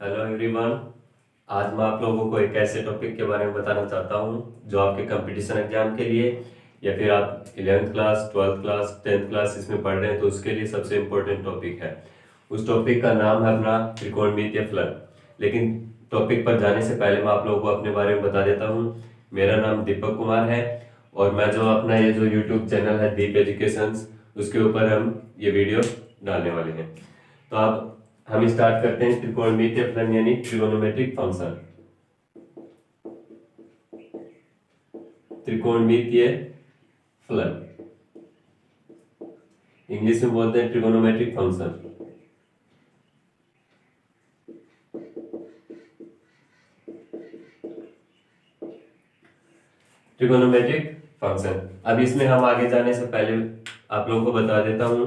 Hello everyone. आज मैं आप लोगों को एक ऐसे टॉपिक के बारे में बताना चाहता हूं जो आपके कंपटीशन एग्जाम के लिए या फिर आप 11th class 12th class 10th class इसमें पढ़ रहे हैं तो उसके लिए सबसे इम्पोर्टेंट टॉपिक है। उस टॉपिक का नाम है अपना त्रिकोणमितीय फलन। लेकिन टॉपिक पर जाने से पहले मैं आप लोगों को अपने बारे में बता देता हूँ। मेरा नाम दीपक कुमार है और मैं जो अपना ये जो यूट्यूब चैनल है दीप एजुकेशंस, उसके ऊपर हम ये वीडियो डालने वाले हैं। तो अब हम स्टार्ट करते हैं त्रिकोणमितीय फलन यानी ट्रिगोनोमेट्रिक फंक्शन। त्रिकोणमितीय फलन इंग्लिश में बोलते हैं ट्रिगोनोमेट्रिक फंक्शन। Trigonometric function. अब इसमें हम आगे जाने से पहले आप लोगों को बता देता हूं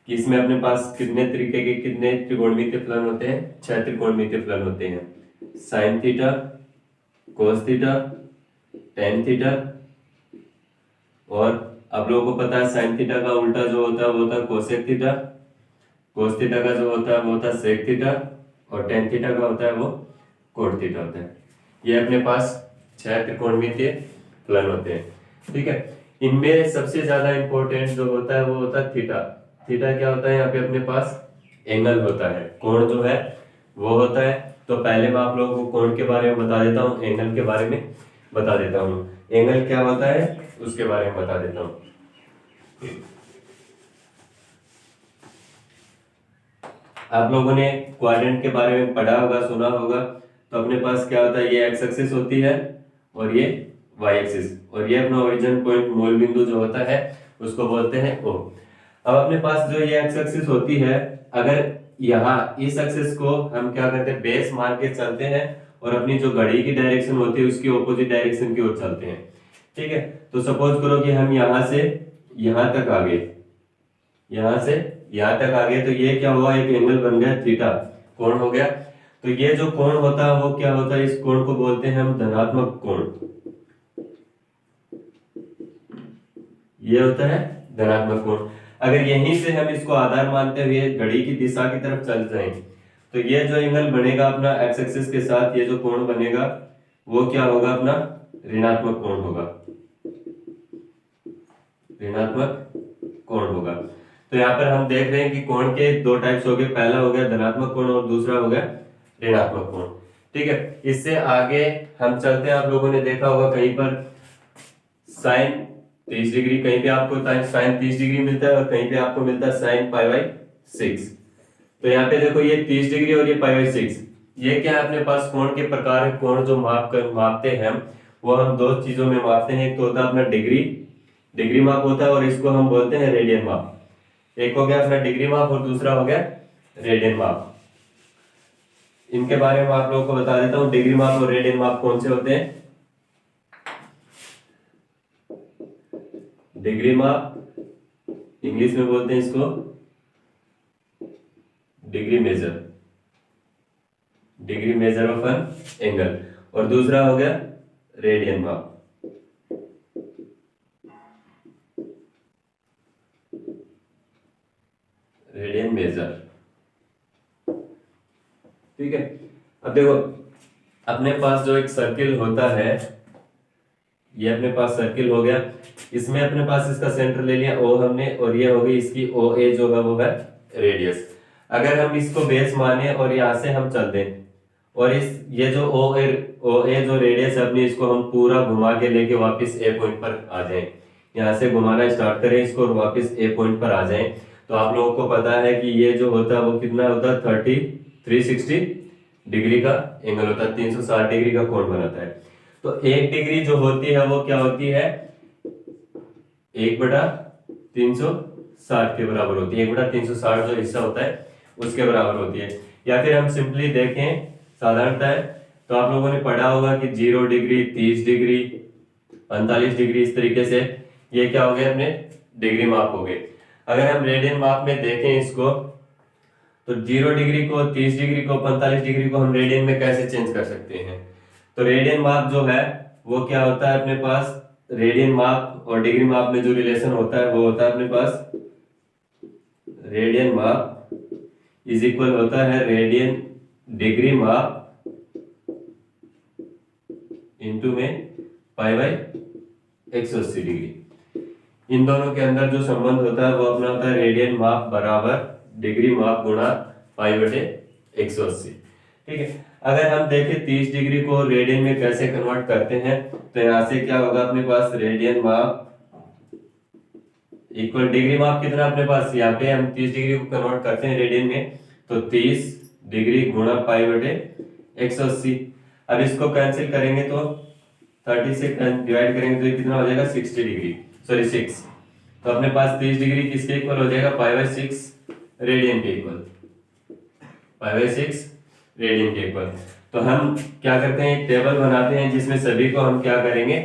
कि इसमें अपने पास कितने तरीके के कितने त्रिकोणमितीय फलन होते हैं। 6 त्रिकोणमितीय फलन होते हैं। Sine theta, cos theta, tan theta, और आप लोगों को पता है साइन थीटा का उल्टा जो होता है वो होता है कोसेक थीटा। कोस थीटा का जो होता है वो होता है सेक थीटा, और टेन थीटा का होता है वो कोट थीटा होता है। ये अपने पास 6 त्रिकोणमितीय फलन होते हैं। ठीक है, इनमें सबसे ज्यादा इंपॉर्टेंट जो होता है वो होता है थीटा। थीटा क्या होता है? यहाँ पे अपने पास एंगल होता है, कोण जो है वो होता है। तो पहले मैं आप लोगों को कोण के बारे में बता देता हूँ, एंगल के बारे में बता देता हूँ। एंगल क्या होता है उसके बारे में बता देता हूँ। आप लोगों ने क्वाड्रेंट के बारे में पढ़ा होगा, सुना होगा। तो अपने पास क्या होता है, ये एक्स एक्सिस होती है और ये वाई एक्सिस, और ये अपना ओरिजिन पॉइंट मूल बिंदु जो होता है उसको बोलते हैं ओ। अब अपने पास जो ये एक्स एक्सिस होती है, अगर यहाँ इस एक्सिस को हम क्या करते हैं, बेस मान के चलते हैं और अपनी जो घड़ी की डायरेक्शन होती है उसकी ऑपोजिट डायरेक्शन की ओर चलते हैं। ठीक है, तो सपोज करो कि हम यहाँ से यहाँ तक आ गए, यहाँ से यहाँ तक आ गए, तो ये क्या हुआ, एक एंगल बन गया थीटा, कोण हो गया। तो ये जो कोण होता है वो क्या होता है, इस कोण को बोलते हैं हम धनात्मक कोण। ये होता है धनात्मक कोण। अगर यहीं से हम इसको आधार मानते हुए घड़ी की दिशा की तरफ चल जाएं, तो ये जो एंगल बनेगा अपना एक्स एक्सिस के साथ, ये जो कोण बनेगा वो क्या होगा, अपना ऋणात्मक कोण होगा। ऋणात्मक कोण होगा। तो यहाँ पर हम देख रहे हैं कि कोण के दो टाइप्स हो गए, पहला हो गया धनात्मक कोण और दूसरा हो गया ऋणात्मक कोण। ठीक है, इससे आगे हम चलते हैं। आप लोगों ने देखा होगा कहीं पर साइन 30 डिग्री, कहीं पे आपको साइन 30 डिग्री मिलता है और कहीं पे आपको मिलता है साइन पाई बाई 6। तो यहाँ पे देखो ये 30 डिग्री और ये पाई बाई 6, ये क्या है, अपने पास कोण के प्रकार है। कोण जो मापते हैं हम, वो हम दो चीजों में मापते हैं। एक तो होता है अपना डिग्री माप होता है, और इसको हम बोलते हैं रेडियन माप। एक हो गया अपना डिग्री माप और दूसरा हो गया रेडियन माप। इनके बारे में आप लोगों को बता देता हूँ, डिग्री माप और रेडियन माप कौन से होते हैं। डिग्री माप इंग्लिश में बोलते हैं इसको degree measure of an angle, और दूसरा हो गया रेडियन माप। Radian major. ठीक है, अब देखो अपने पास जो एक सर्किल होता है, ये अपने पास सर्किल हो गया। इसमें अपने पास इसका सेंटर ले लिया ओ हमने, और ये हो गई इसकी ओ ए जो है वो है रेडियस। अगर हम इसको बेस माने और यहाँ से हम चल दें, और इस ये जो ओ ए जो रेडियस है अपनी, इसको हम पूरा घुमा के लेके वापस ए पॉइंट पर आ जाएं। यहाँ से घुमाना स्टार्ट करें इसको और वापस ए पॉइंट पर आ जाएं, तो आप लोगों को पता है कि ये जो होता है वो कितना होता है, 360 डिग्री का एंगल होता है, 360 डिग्री का कोण बनाता है। तो एक डिग्री जो होती है वो क्या होती है, 1/360 के बराबर होती है। 1/360 जो हिस्सा होता है उसके बराबर होती है। या फिर हम सिंपली देखें साधारणतः है, तो आप लोगों ने पढ़ा होगा कि 0 डिग्री, 30 डिग्री, 45 डिग्री, इस तरीके से ये क्या हो गए, अपने डिग्री माप हो गए। अगर हम रेडियन माप में देखें इसको, तो 0 डिग्री को, 30 डिग्री को, 45 डिग्री को हम रेडियन में कैसे चेंज कर सकते हैं। तो रेडियन माप जो है वो क्या होता है अपने पास, रेडियन माप और डिग्री माप में जो रिलेशन होता है वो होता है अपने पास, रेडियन माप इज इक्वल होता है रेडियन डिग्री माप इंटू में पाई बाई 180 डिग्री। इन दोनों के अंदर जो संबंध होता है वो अपना होता है रेडियन माप बराबर डिग्री माप गुणा पाई बटे 180। ठीक है, अगर हम देखें 30 डिग्री को रेडियन में कैसे कन्वर्ट करते हैं, तो यहां से क्या होगा अपने पास रेडियन माप इक्वल डिग्री माप कितना अपने पास, यहाँ पे हम 30 डिग्री को कन्वर्ट करते हैं रेडियन में, तो 30 डिग्री गुणा पाई बटे 180। अब इसको कैंसिल करेंगे तो 30 से डिवाइड करेंगे तो ये कितना हो जाएगा 60 डिग्री, सॉरी 6। तो अपने पास 30 डिग्री किसके इक्वल हो जाएगा, पाई बाई 6 रेडियन के इक्वल, पाई बाई 6 रेडियन के इक्वल। तो हम क्या करते हैं, एक टेबल बनाते हैं जिसमें सभी को हम क्या करेंगे,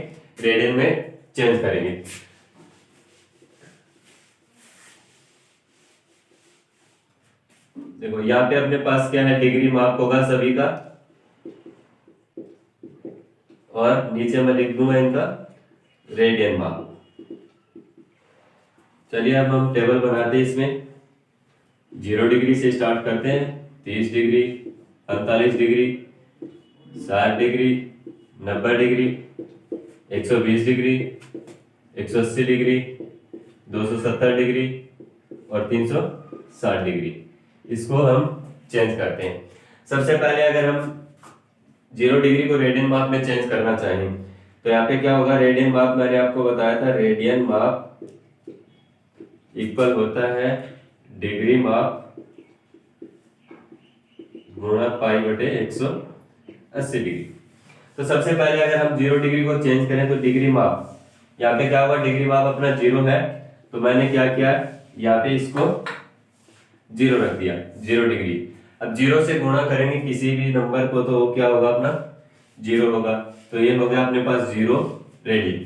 रेडियन में चेंज करेंगे। देखो यहाँ पे अपने पास क्या है, डिग्री माप होगा सभी का, और नीचे मैं लिख दूंगा इनका रेडियन माप। चलिए अब हम टेबल बनाते हैं। इसमें 0 डिग्री से स्टार्ट करते हैं, 30 degree, 45 degree, 60 degree, 90 degree, 120 degree, 180 degree, 270 degree और 360 डिग्री। इसको हम चेंज करते हैं। सबसे पहले अगर हम 0 डिग्री को रेडियन माप में चेंज करना चाहें तो यहाँ पे क्या होगा, रेडियन माप मैंने आपको बताया था, रेडियन माप इक्वल होता है डिग्री माप गुणा पाई बटे 180 डिग्री। तो सबसे पहले अगर हम 0 डिग्री को चेंज करें तो डिग्री माप, यहाँ पे क्या होगा, डिग्री माप अपना 0 है, तो मैंने क्या किया, यहाँ पे इसको 0 रख दिया, 0 डिग्री। अब 0 से गुणा करेंगे किसी भी नंबर को तो वो क्या होगा, अपना 0 होगा। तो ये हो गया अपने पास 0 रेडियन।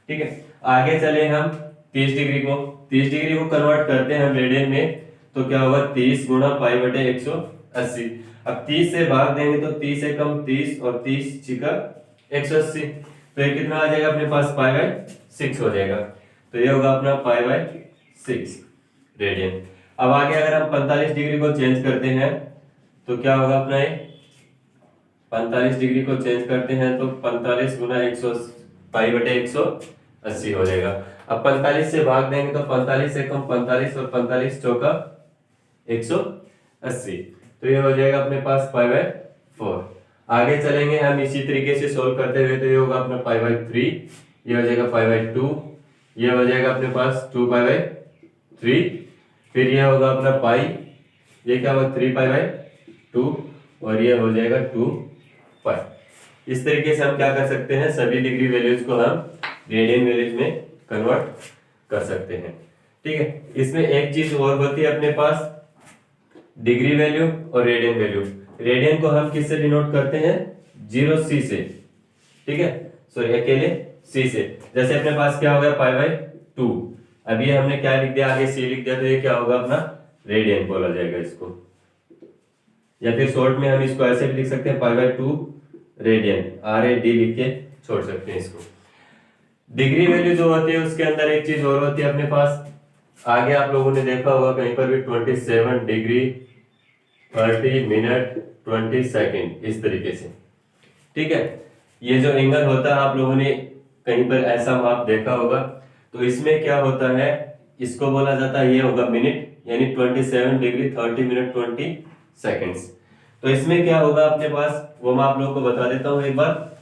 ठीक है, आगे चले हम 30 डिग्री को, 30 डिग्री को कन्वर्ट करते हैं हम रेडियन में, तो क्या होगा 30 गुणा पाई बटे 180। अब 30 से भाग देंगे तो 30 से कम 30 और 30 छिका 180, तो ये कितना आ जाएगा अपने पास, पाई बाई 6 हो जाएगा। तो ये होगा अपना पाई बाई 6 रेडियन। अब आगे अगर हम 45 डिग्री को चेंज करते हैं तो क्या होगा अपना, ये 45 डिग्री को चेंज करते हैं तो 45 गुना 100 पाई बटे 180 हो जाएगा। अब 45 से भाग देंगे तो 45 से कम 45 और 45 चौका 180, तो ये हो जाएगा अपने पास पाई बाई 4। आगे चलेंगे हम इसी तरीके से सोल्व करते हुए, तो ये होगा अपना पाई बाई 3, ये हो जाएगा पाई बाई 2, ये हो जाएगा अपने पास 2 पाई बाई 3, फिर ये होगा अपना पाई, ये क्या होगा 3 पाई बाई 2, और ये हो जाएगा 2 पाई। इस तरीके से हम क्या कर सकते हैं, सभी डिग्री वैल्यूज को हम रेडियन वैल्यूज में कन्वर्ट कर सकते हैं। ठीक है, इसमें एक चीज और होती है अपने पास, डिग्री वैल्यू और रेडियन वैल्यू। रेडियन को हम किससे डिनोट करते हैं, 0c से। ठीक है, सॉरी अकेले c से। जैसे अपने पास क्या हो गया, पाई बाई 2, अब ये हमने क्या लिख दिया, आगे c लिख दिया, तो ये क्या होगा अपना रेडियन बोला जाएगा इसको। या फिर शॉर्ट में हम इसको ऐसे भी लिख सकते हैं, पाई बाई 2 रेडियन, RAD लिख के छोड़ सकते हैं इसको। डिग्री वैल्यू जो होती है उसके अंदर एक चीज और होती है अपने पास, आगे आप लोगों ने देखा होगा कहीं पर भी 27 डिग्री 30 मिनट 20 सेकेंड, इस तरीके से। ठीक है, ये जो एंगल होता है आप लोगों ने कहीं पर ऐसा माप देखा होगा, तो इसमें क्या होता है, इसको बोला जाता है, ये होगा मिनट, यानी 27 डिग्री 30 मिनट 20 सेकेंड्स। तो इसमें क्या होगा अपने पास, वो मैं आप लोगों को बता देता हूं एक बार।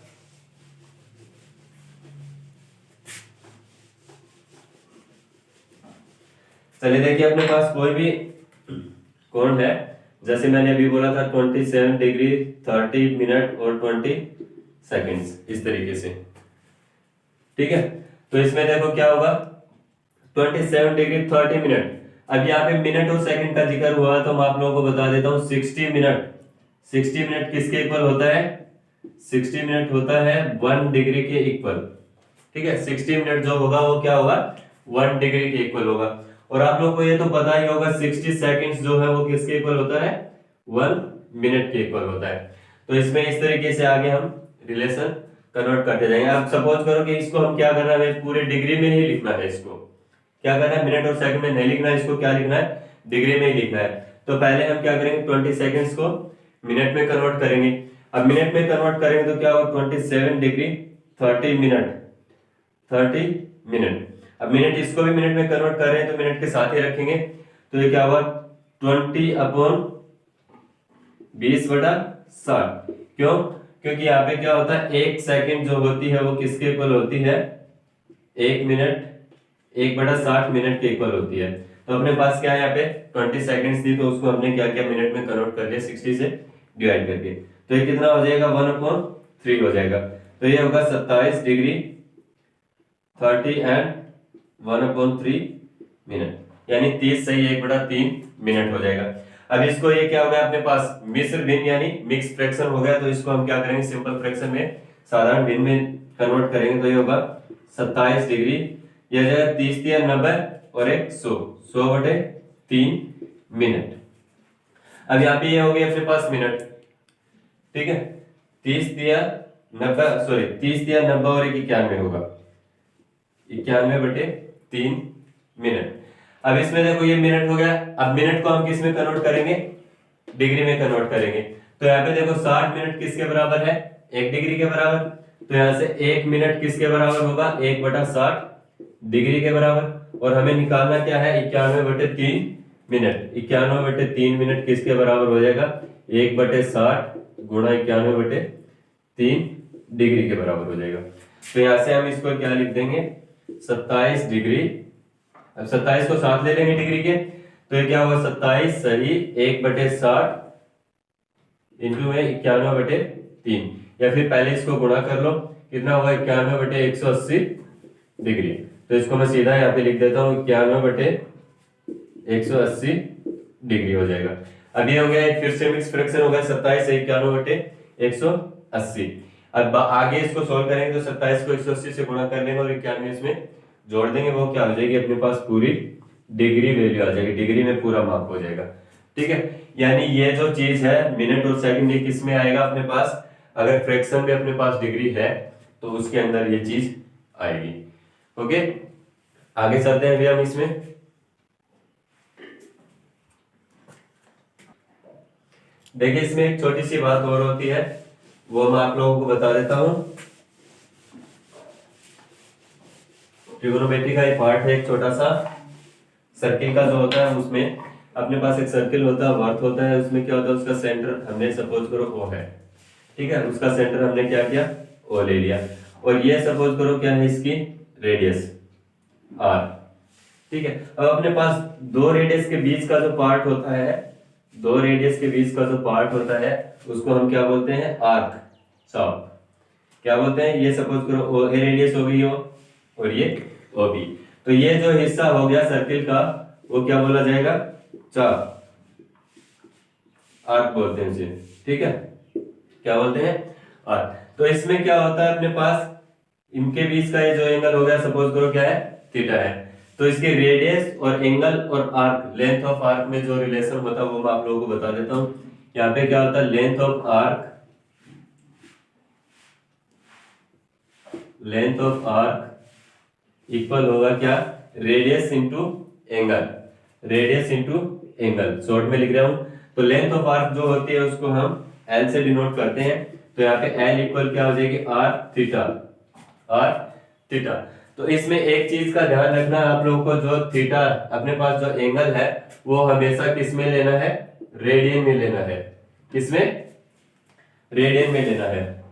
चलिए देखिए, अपने पास कोई भी कोण है, जैसे मैंने अभी बोला था 27 डिग्री 30 मिनट और 20 सेकेंड्स, इस तरीके से। ठीक है, तो इसमें देखो क्या होगा, 27 डिग्री 30 मिनट। अब यहाँ पे मिनट और सेकंड का जिक्र हुआ तो मैं आप लोगों को बता देता हूँ 60 मिनट। 60 मिनट किसके इक्वल होता है, 60 मिनट होता है 1 डिग्री के इक्वल। ठीक है, 60 मिनट जो होगा वो क्या होगा, 1 डिग्री के इक्वल होगा। और आप लोगों को ये तो पता ही होगा 60 सेकंड्स जो है वो किसके इक्वल होता है, 1 मिनट के इक्वल होता है। तो इसमें इस तरीके से आगे हम रिलेशन कन्वर्ट करते जाएंगे। अब सपोज करो कि इसको हम क्या करना है, पूरे डिग्री में ही लिखना है, इसको क्या करना है, मिनट और सेकंड में नहीं लिखना है, इसको क्या लिखना है, डिग्री में ही लिखना है। तो पहले हम क्या करेंगे, 20 सेकंड्स को मिनट में कन्वर्ट करेंगे। अब मिनट में कन्वर्ट करेंगे तो क्या होगा 27 डिग्री 30 मिनट 30 मिनट। अब मिनट इसको भी मिनट में कन्वर्ट कर रहे हैं तो मिनट के साथ ही रखेंगे, तो ये क्या हुआ 20/20/60। क्यों? क्योंकि यहाँ पे क्या होता है 1 सेकंड जो होती है वो किसके इक्वल होती है 1 मिनट 1/60 मिनट के इक्वल होती है। तो अपने पास क्या है यहाँ पे 20 सेकंड्स थी, तो उसको हमने क्या किया मिनट में कन्वर्ट कर लिया 60 से डिवाइड करके। तो ये कितना हो जाएगा 1/3 हो जाएगा। तो ये होगा 27 डिग्री 30 एंड 1/3 मिनट, यानी 30 सही 1/3 मिनट हो जाएगा। अब इसको ये क्या हो गया अपने पास मिश्र भिन्न यानी मिक्स फ्रैक्शन हो गया, तो इसको हम क्या करेंगे सिंपल फ्रैक्शन में साधारण भिन्न में कन्वर्ट करेंगे। तो ये होगा 27 डिग्री, यह जाएगा 30 या 90 और 100/3 मिनट। अब यहाँ पे ये हो गया अपने पास मिनट, ठीक है 30 दिया 90 और 91 होगा 91/3 मिनट। अब इसमें देखो ये मिनट हो गया। अब मिनट को हम किस में कन्वर्ट करेंगे डिग्री में कन्वर्ट करेंगे। तो यहाँ पे देखो 60 मिनट किसके बराबर है 1 डिग्री के बराबर। तो यहाँ से 1 मिनट किसके बराबर होगा 1/60 डिग्री के बराबर। और हमें निकालना क्या है 91/3 मिनट। 91/3 मिनट किसके बराबर हो जाएगा 1/60 गुणा 91/3 डिग्री के बराबर हो जाएगा। तो यहाँ से हम इसको क्या लिख देंगे 27 डिग्री। अब 27 को साथ ले लेंगे डिग्री के, तो ये क्या होगा 27 सही 1/60 इंटू में 91/3, या फिर पहले इसको गुणा कर लो कितना होगा 91/180 डिग्री। तो इसको मैं सीधा यहाँ पे लिख देता हूँ 91/180 डिग्री हो जाएगा। अब ये हो गया फिर से मिक्स फ्रैक्शन हो गया 27 से 91/180। अब आगे इसको सॉल्व करेंगे तो 27 को 180 से गुणा कर लेंगे और 91 इसमें जोड़ देंगे, वो क्या हो जाएगी अपने पास पूरी डिग्री वैल्यू आ जाएगी, डिग्री में पूरा माप हो जाएगा। ठीक है, यानी ये जो चीज है मिनट और सेकंड ये किस में आएगा अपने पास, अगर फ्रैक्शन में अपने पास डिग्री है तो उसके अंदर ये चीज आएगी। ओके, आगे चलते हैं अभी हम इसमें। देखिए इसमें एक छोटी सी बात और होती है, वो मैं आप लोगों को बता देता हूं। ट्रिगोनोमेट्री का एक पार्ट है, एक छोटा सा सर्किल का जो होता है, उसमें अपने पास एक सर्किल होता है, वर्थ होता है, उसमें क्या होता है उसका सेंटर हमने सपोज करो ओ है, ठीक है, उसका सेंटर हमने क्या किया ओ ले लिया, और ये सपोज करो क्या है इसकी रेडियस आर। ठीक है, अब अपने पास दो रेडियस के बीच का जो पार्ट होता है, दो रेडियस के बीच का जो पार्ट होता है उसको हम क्या बोलते हैं आर्क चॉप, क्या बोलते हैं, ये सपोज करो ओ ए रेडियस हो गई हो और ये ओ बी, तो ये जो हिस्सा हो गया सर्किल का वो क्या बोला जाएगा चॉप, आर्क बोलते हैं इसे। ठीक है, क्या बोलते हैं आर्क। तो इसमें क्या होता है अपने पास इनके बीच का ये जो एंगल हो गया सपोज करो क्या है थीटा है, तो इसके रेडियस और एंगल और आर्क लेंथ ऑफ आर्क में जो रिलेशन होता है वो मैं आप लोगों को बता देता हूं। यहाँ पे क्या होता है लेंथ ऑफ आर्क इक्वल होगा क्या radius into angle, radius into angle short में लिख रहा हूं। तो लेंथ ऑफ आर्क जो होती है उसको हम एल से डिनोट करते हैं, तो यहाँ पे एल इक्वल क्या हो जाएगी आर थीटा, आर थीटा। तो इसमें एक चीज का ध्यान रखना है आप लोगों को, जो थीटा अपने पास जो एंगल है वो हमेशा किस में लेना है रेडियन में लेना है, किसमें रेडियन में लेना है।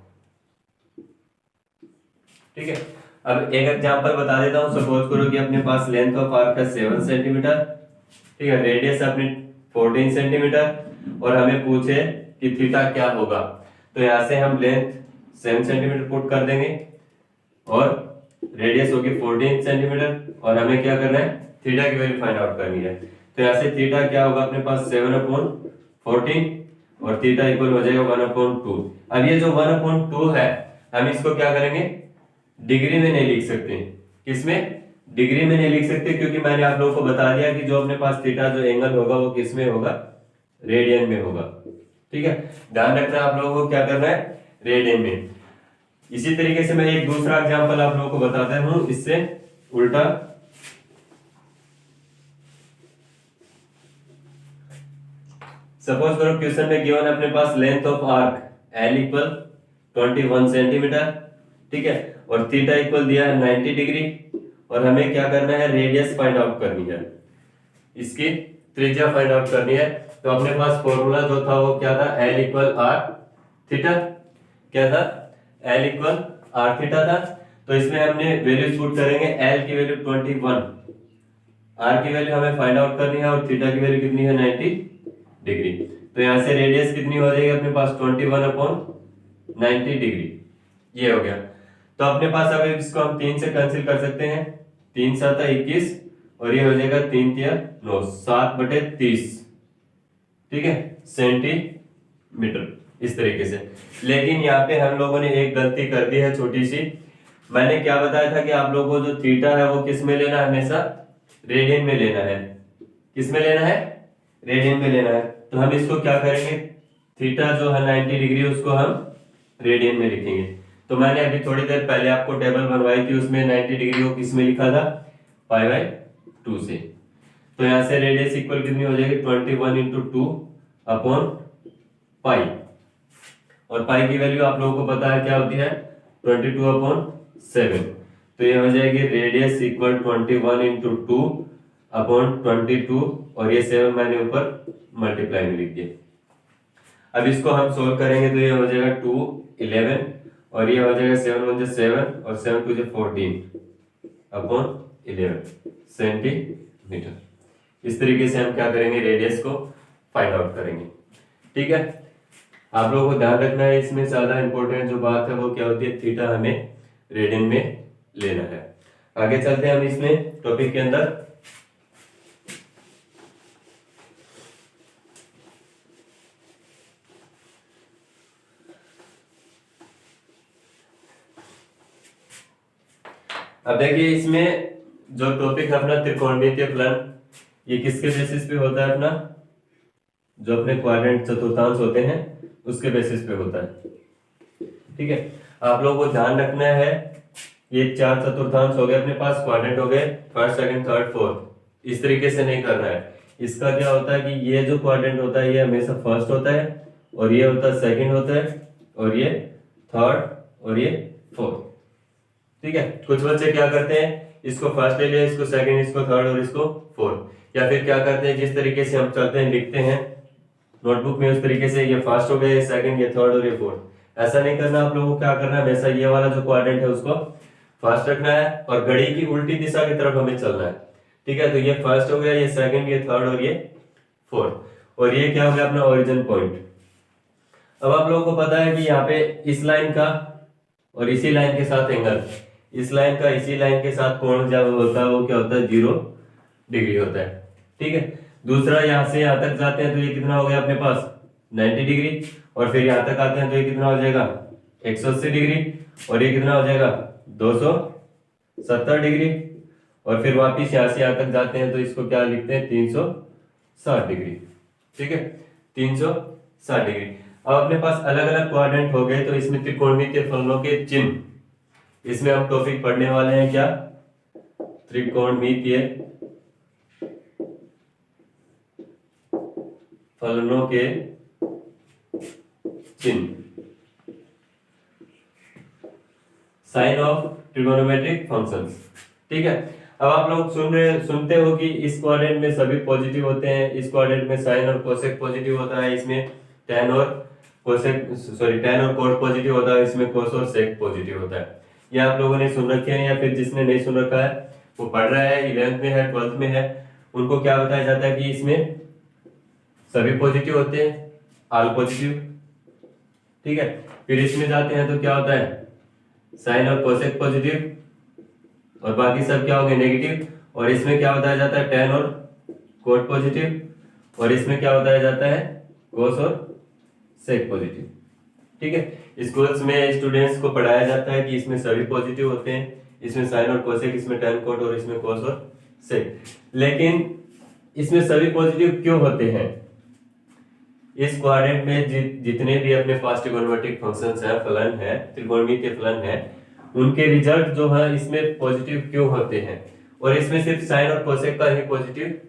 ठीक है, अब एक एग्जांपल बता देता हूं, सपोज करो कि अपने पास लेंथ ऑफ आर्क है 7 सेंटीमीटर, ठीक है, रेडियस अपनी 14 सेंटीमीटर और हमें पूछे कि थीटा क्या होगा, तो यहां से हम लेंथ 7 सेंटीमीटर पुट कर देंगे और रेडियस होगी 14 सेंटीमीटर और हमें क्या करना है थीटा की वैल्यू फाइंड आउट करनी है। तो यहाँ से थीटा क्या होगा अपने पास 7/14 और थीटा इक्वल हो जाएगा 1/2। अब ये जो 1/2 है हम इसको क्या करेंगे डिग्री में नहीं लिख सकते, किसमें डिग्री में नहीं लिख सकते, क्योंकि मैंने आप लोगों को बता दिया कि जो अपने पास थीटा जो एंगल होगा वो किसमें होगा रेडियन में होगा। ठीक है, ध्यान रखना आप लोगों को क्या करना है रेडियन में। इसी तरीके से मैं एक दूसरा एग्जांपल आप लोगों को बताता हूं, इससे उल्टा। सपोज करो क्वेश्चन में गिवन है अपने पास length of arc L equal 21 centimetre, ठीक है, और थीटा इक्वल दिया है 90 डिग्री, और हमें क्या करना है, रेडियस फाइंड आउट करनी है, इसकी त्रिज्या फाइंड आउट करनी है। तो अपने पास फॉर्मूला जो था वो क्या था, L इक्वल आर थीटा, क्या था, L इक्वल आर थीटा था। तो इसमें हमने वैल्यूज पुट करेंगे, L की वैल्यू 21, R की वैल्यू हमें फाइंड आउट करनी है, और थीटा की वैल्यू कितनी है 90 डिग्री। तो यहाँ से रेडियस कितनी हो जाएगी अपने पास 21/90 डिग्री, ये हो गया। तो अपने पास अब इसको हम 3 से कैंसिल कर सकते हैं, 3 7 21, और ये हो जाएगा 3 3 9 7/30, ठीक है, सेंटीमीटर, इस तरीके से। लेकिन यहाँ पे हम लोगों ने एक गलती कर दी है छोटी सी। मैंने क्या बताया था कि आप लोगों को जो थीटा है वो किस में लेना है, हमेशा रेडियन में लेना है। किस में लेना है, रेडियन में लेना है। तो हम इसको क्या करेंगे, थीटा जो है 90 डिग्री उसको हम रेडियन में लिखेंगे। तो मैंने अभी थोड़ी देर पहले आपको टेबल बनवाई थी, उसमें 90 डिग्री को किस में लिखा था, π/2 से। तो यहाँ से रेडियस इक्वल कितनी हो जाएगी, 21 × 2 अपॉन पाई, और पाई की वैल्यू आप लोगों को पता है क्या होती है, 22/7। तो ये हो जाएगी रेडियस इक्वल 21 × 2 अपॉन 22, और ये 7 मैंने ऊपर मल्टीप्लाई में लिख दिया। अब इसको हम सोल्व करेंगे तो ये हो जाएगा 2 11, और ये हो जाएगा 7 1 7 और 7 2 14 अपॉन 11 सेंटीमीटर। इस तरीके से हम क्या करेंगे, रेडियस को फाइंड आउट करेंगे, ठीक है। आप लोगों को ध्यान रखना है, इसमें ज्यादा इंपॉर्टेंट जो बात है वो क्या होती है, थीटा हमें रेडियन में लेना है। आगे चलते हैं हम इसमें टॉपिक के अंदर। अब देखिए इसमें जो टॉपिक है अपना त्रिकोणमितीय फलन, ये किसके बेसिस पे होता है, अपना जो अपने क्वाड्रेंट चतुर्थांश होते हैं उसके बेसिस पे होता है, ठीक है। आप लोगों को ध्यान रखना है, ये 4 चतुर्थांश हो गए अपने पास, क्वाड्रेंट हो गए, फर्स्ट सेकंड थर्ड फोर्थ, इस तरीके से नहीं करना है। इसका क्या होता है कि ये जो क्वाड्रेंट होता है ये हमेशा फर्स्ट होता है, और ये होता है सेकंड होता है, और ये थर्ड, और ये फोर्थ, ठीक है। कुछ बच्चे क्या करते हैं, इसको फर्स्ट ले लिया, इसको सेकंड, इसको थर्ड और इसको फोर्थ, या फिर क्या करते हैं, जिस तरीके से हम चलते हैं लिखते हैं नोटबुक में उस तरीके से, ये फर्स्ट हो गया, ये सेकंड, ये थर्ड और ये फोर्थ। ऐसा नहीं करना, आप लोगों को क्या करना है, हमेशा ये वाला जो क्वाड्रेंट है उसको फर्स्ट रखना है, और घड़ी की उल्टी दिशा की तरफ हमें चलना है, ठीक है। तो ये फर्स्ट हो गया, ये सेकंड, ये थर्ड और ये फोर्थ, और ये क्या हो गया अपना ओरिजिन पॉइंट। अब आप लोगों को पता है कि यहाँ पे इस लाइन का और इसी लाइन के साथ एंगल, इस लाइन का इसी लाइन के साथ कोण जब होता है वो क्या होता है, 0 डिग्री होता है, ठीक है। दूसरा यहाँ से यहाँ तक जाते हैं तो ये कितना हो गया अपने पास 90 डिग्री, और फिर यहाँ तक आते हैं तो ये कितना हो जाएगा 180 डिग्री, और ये कितना हो जाएगा 270 डिग्री, और फिर वापिस यहाँ से यहाँ तक जाते हैं तो इसको क्या लिखते हैं 360 डिग्री, ठीक है, 360 डिग्री। अब अपने पास अलग अलग क्वाड्रेंट हो गए, तो इसमें त्रिकोणमितीय फलनों के चिन्ह, इसमें हम टॉपिक पढ़ने वाले हैं क्या, त्रिकोणमितीय फलनों के चिन्ह, साइन ऑफ ट्रिगोनोमेट्रिक फंक्शंस, ठीक है। अब आप लोग सुनते हो कि इस क्वाड्रेंट में सभी पॉजिटिव होते हैं, इस क्वाड्रेंट में साइन और कोसेक पॉजिटिव होता है, इसमें tan और कोट पॉजिटिव होता है, इसमें कोस और सेक पॉजिटिव होता है। ये आप लोगों ने सुन रखे हैं, या फिर जिसने नहीं सुन रखा है वो पढ़ रहा है, 11th में है 12th में है, उनको क्या बताया जाता है कि इसमें सभी पॉजिटिव होते हैं, ऑल पॉजिटिव, ठीक है। फिर इसमें जाते हैं तो क्या होता है, साइन और कोसेक पॉजिटिव, और बाकी सब क्या हो गए नेगेटिव, और इसमें क्या बताया जाता है tan और कोट पॉजिटिव, और इसमें क्या बताया जाता है कोस और सेक पॉजिटिव, ठीक है। स्कूल्स में स्टूडेंट्स को पढ़ाया जाता है कि इसमें सभी पॉजिटिव होते हैं, इसमें साइन और कोसेक, इसमें tan कोट और इसमें कोस और सेक। लेकिन इसमें सभी पॉजिटिव क्यों होते हैं, इस क्वाड्रेंट में जितने भी अपने पास ट्रिगोनोमेट्रिक फंक्शंस हैं, फलन है, त्रिकोणमितीय फलन है, उनके रिजल्ट जो है इसमें पॉजिटिव क्यों होते हैं, और इसमें सिर्फ साइन और कोसेक का ही पॉजिटिव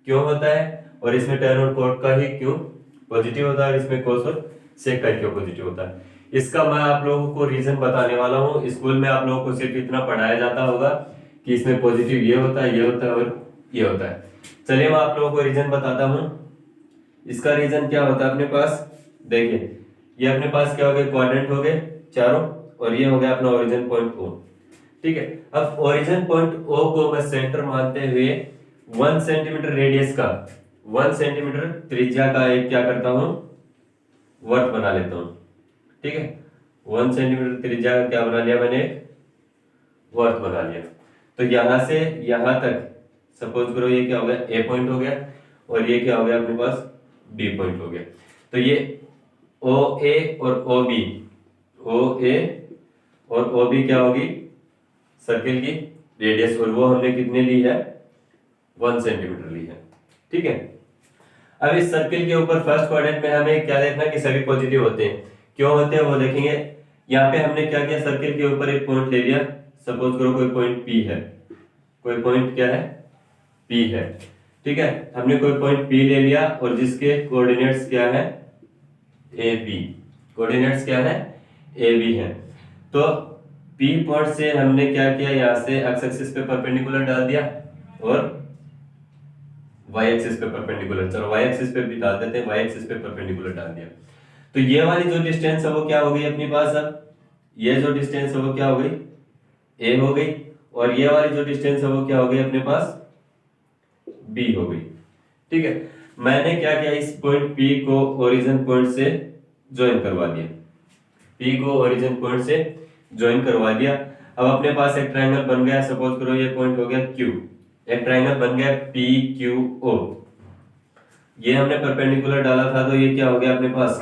क्यों होता है, और इसमें tan और कोट का ही क्यों पॉजिटिव होता है, इसमें cos और sec का क्यों पॉजिटिव होता है। इसका मैं आप लोगों को रीजन बताने वाला हूँ। स्कूल में आप लोगों को सिर्फ इतना पढ़ाया जाता होगा कि इसमें पॉजिटिव ये होता है, ये होता है और ये होता है। चलिए मैं आप लोगों को रीजन बताता हूँ। इसका रीजन क्या होता है अपने पास, देखिए ये अपने पास क्या हो गए, क्वाड्रेंट हो गए चारों, और ये हो गया अपना ओरिजिन पॉइंट O। ठीक है, अब ओरिजिन पॉइंट O को मैं सेंटर मानते हुए 1 सेंटीमीटर रेडियस का, 1 सेंटीमीटर त्रिज्या का एक क्या करता हूं, वर्त बना लेता हूं। ठीक है, 1 सेंटीमीटर त्रिज्या का क्या बना लिया मैंने, वर्त बना लिया। तो यहां से यहां तक सपोज करो ये क्या हो गया, A पॉइंट हो गया, और ये क्या हो गया अपने पास, B पॉइंट हो गया। तो ये OA और OB, OA और OB क्या होगी, सर्किल की रेडियस, और वो हमने कितने ली है, 1 सेंटीमीटर ली है। ठीक है, अब इस सर्किल के ऊपर फर्स्ट क्वाड्रेंट में हमें क्या देखना कि सभी पॉजिटिव होते हैं। क्यों होते हैं वो देखेंगे। यहाँ पे हमने क्या किया, सर्किल के ऊपर एक पॉइंट ले लिया, सपोज करो कोई पॉइंट P है, कोई पॉइंट क्या है, P है। ठीक है, हमने कोई पॉइंट P ले लिया और जिसके कोऑर्डिनेट्स क्या है, AB, कोऑर्डिनेट्स क्या है, AB है। तो P पॉइंट से हमने क्या किया, यहाँ से एक्स एक्सिस पे परपेंडिकुलर डाल दिया और y एक्सिस पे परपेंडिकुलर, चलो y एक्सिस पे भी डाल देते हैं, y एक्सिस पे परपेंडिकुलर डाल दिया। तो ये वाली जो डिस्टेंस है वो क्या हो गई अपने पास, अब ये जो डिस्टेंस है वो क्या हो गई, a हो गई, और ये वाली जो डिस्टेंस है वो क्या हो गई अपने पास, b हो गई। ठीक है, मैंने क्या किया, इस पॉइंट P को ओरिजिन पॉइंट से ज्वाइन करवा दिया, P को ओरिजिन पॉइंट से ज्वाइन करवा दिया। अब अपने पास एक ट्रायंगल बन गया, सपोज करो ये पॉइंट हो गया Q, एक ट्रायंगल बन गया PQO। ये हमने परपेंडिकुलर डाला था तो ये क्या हो गया अपने पास,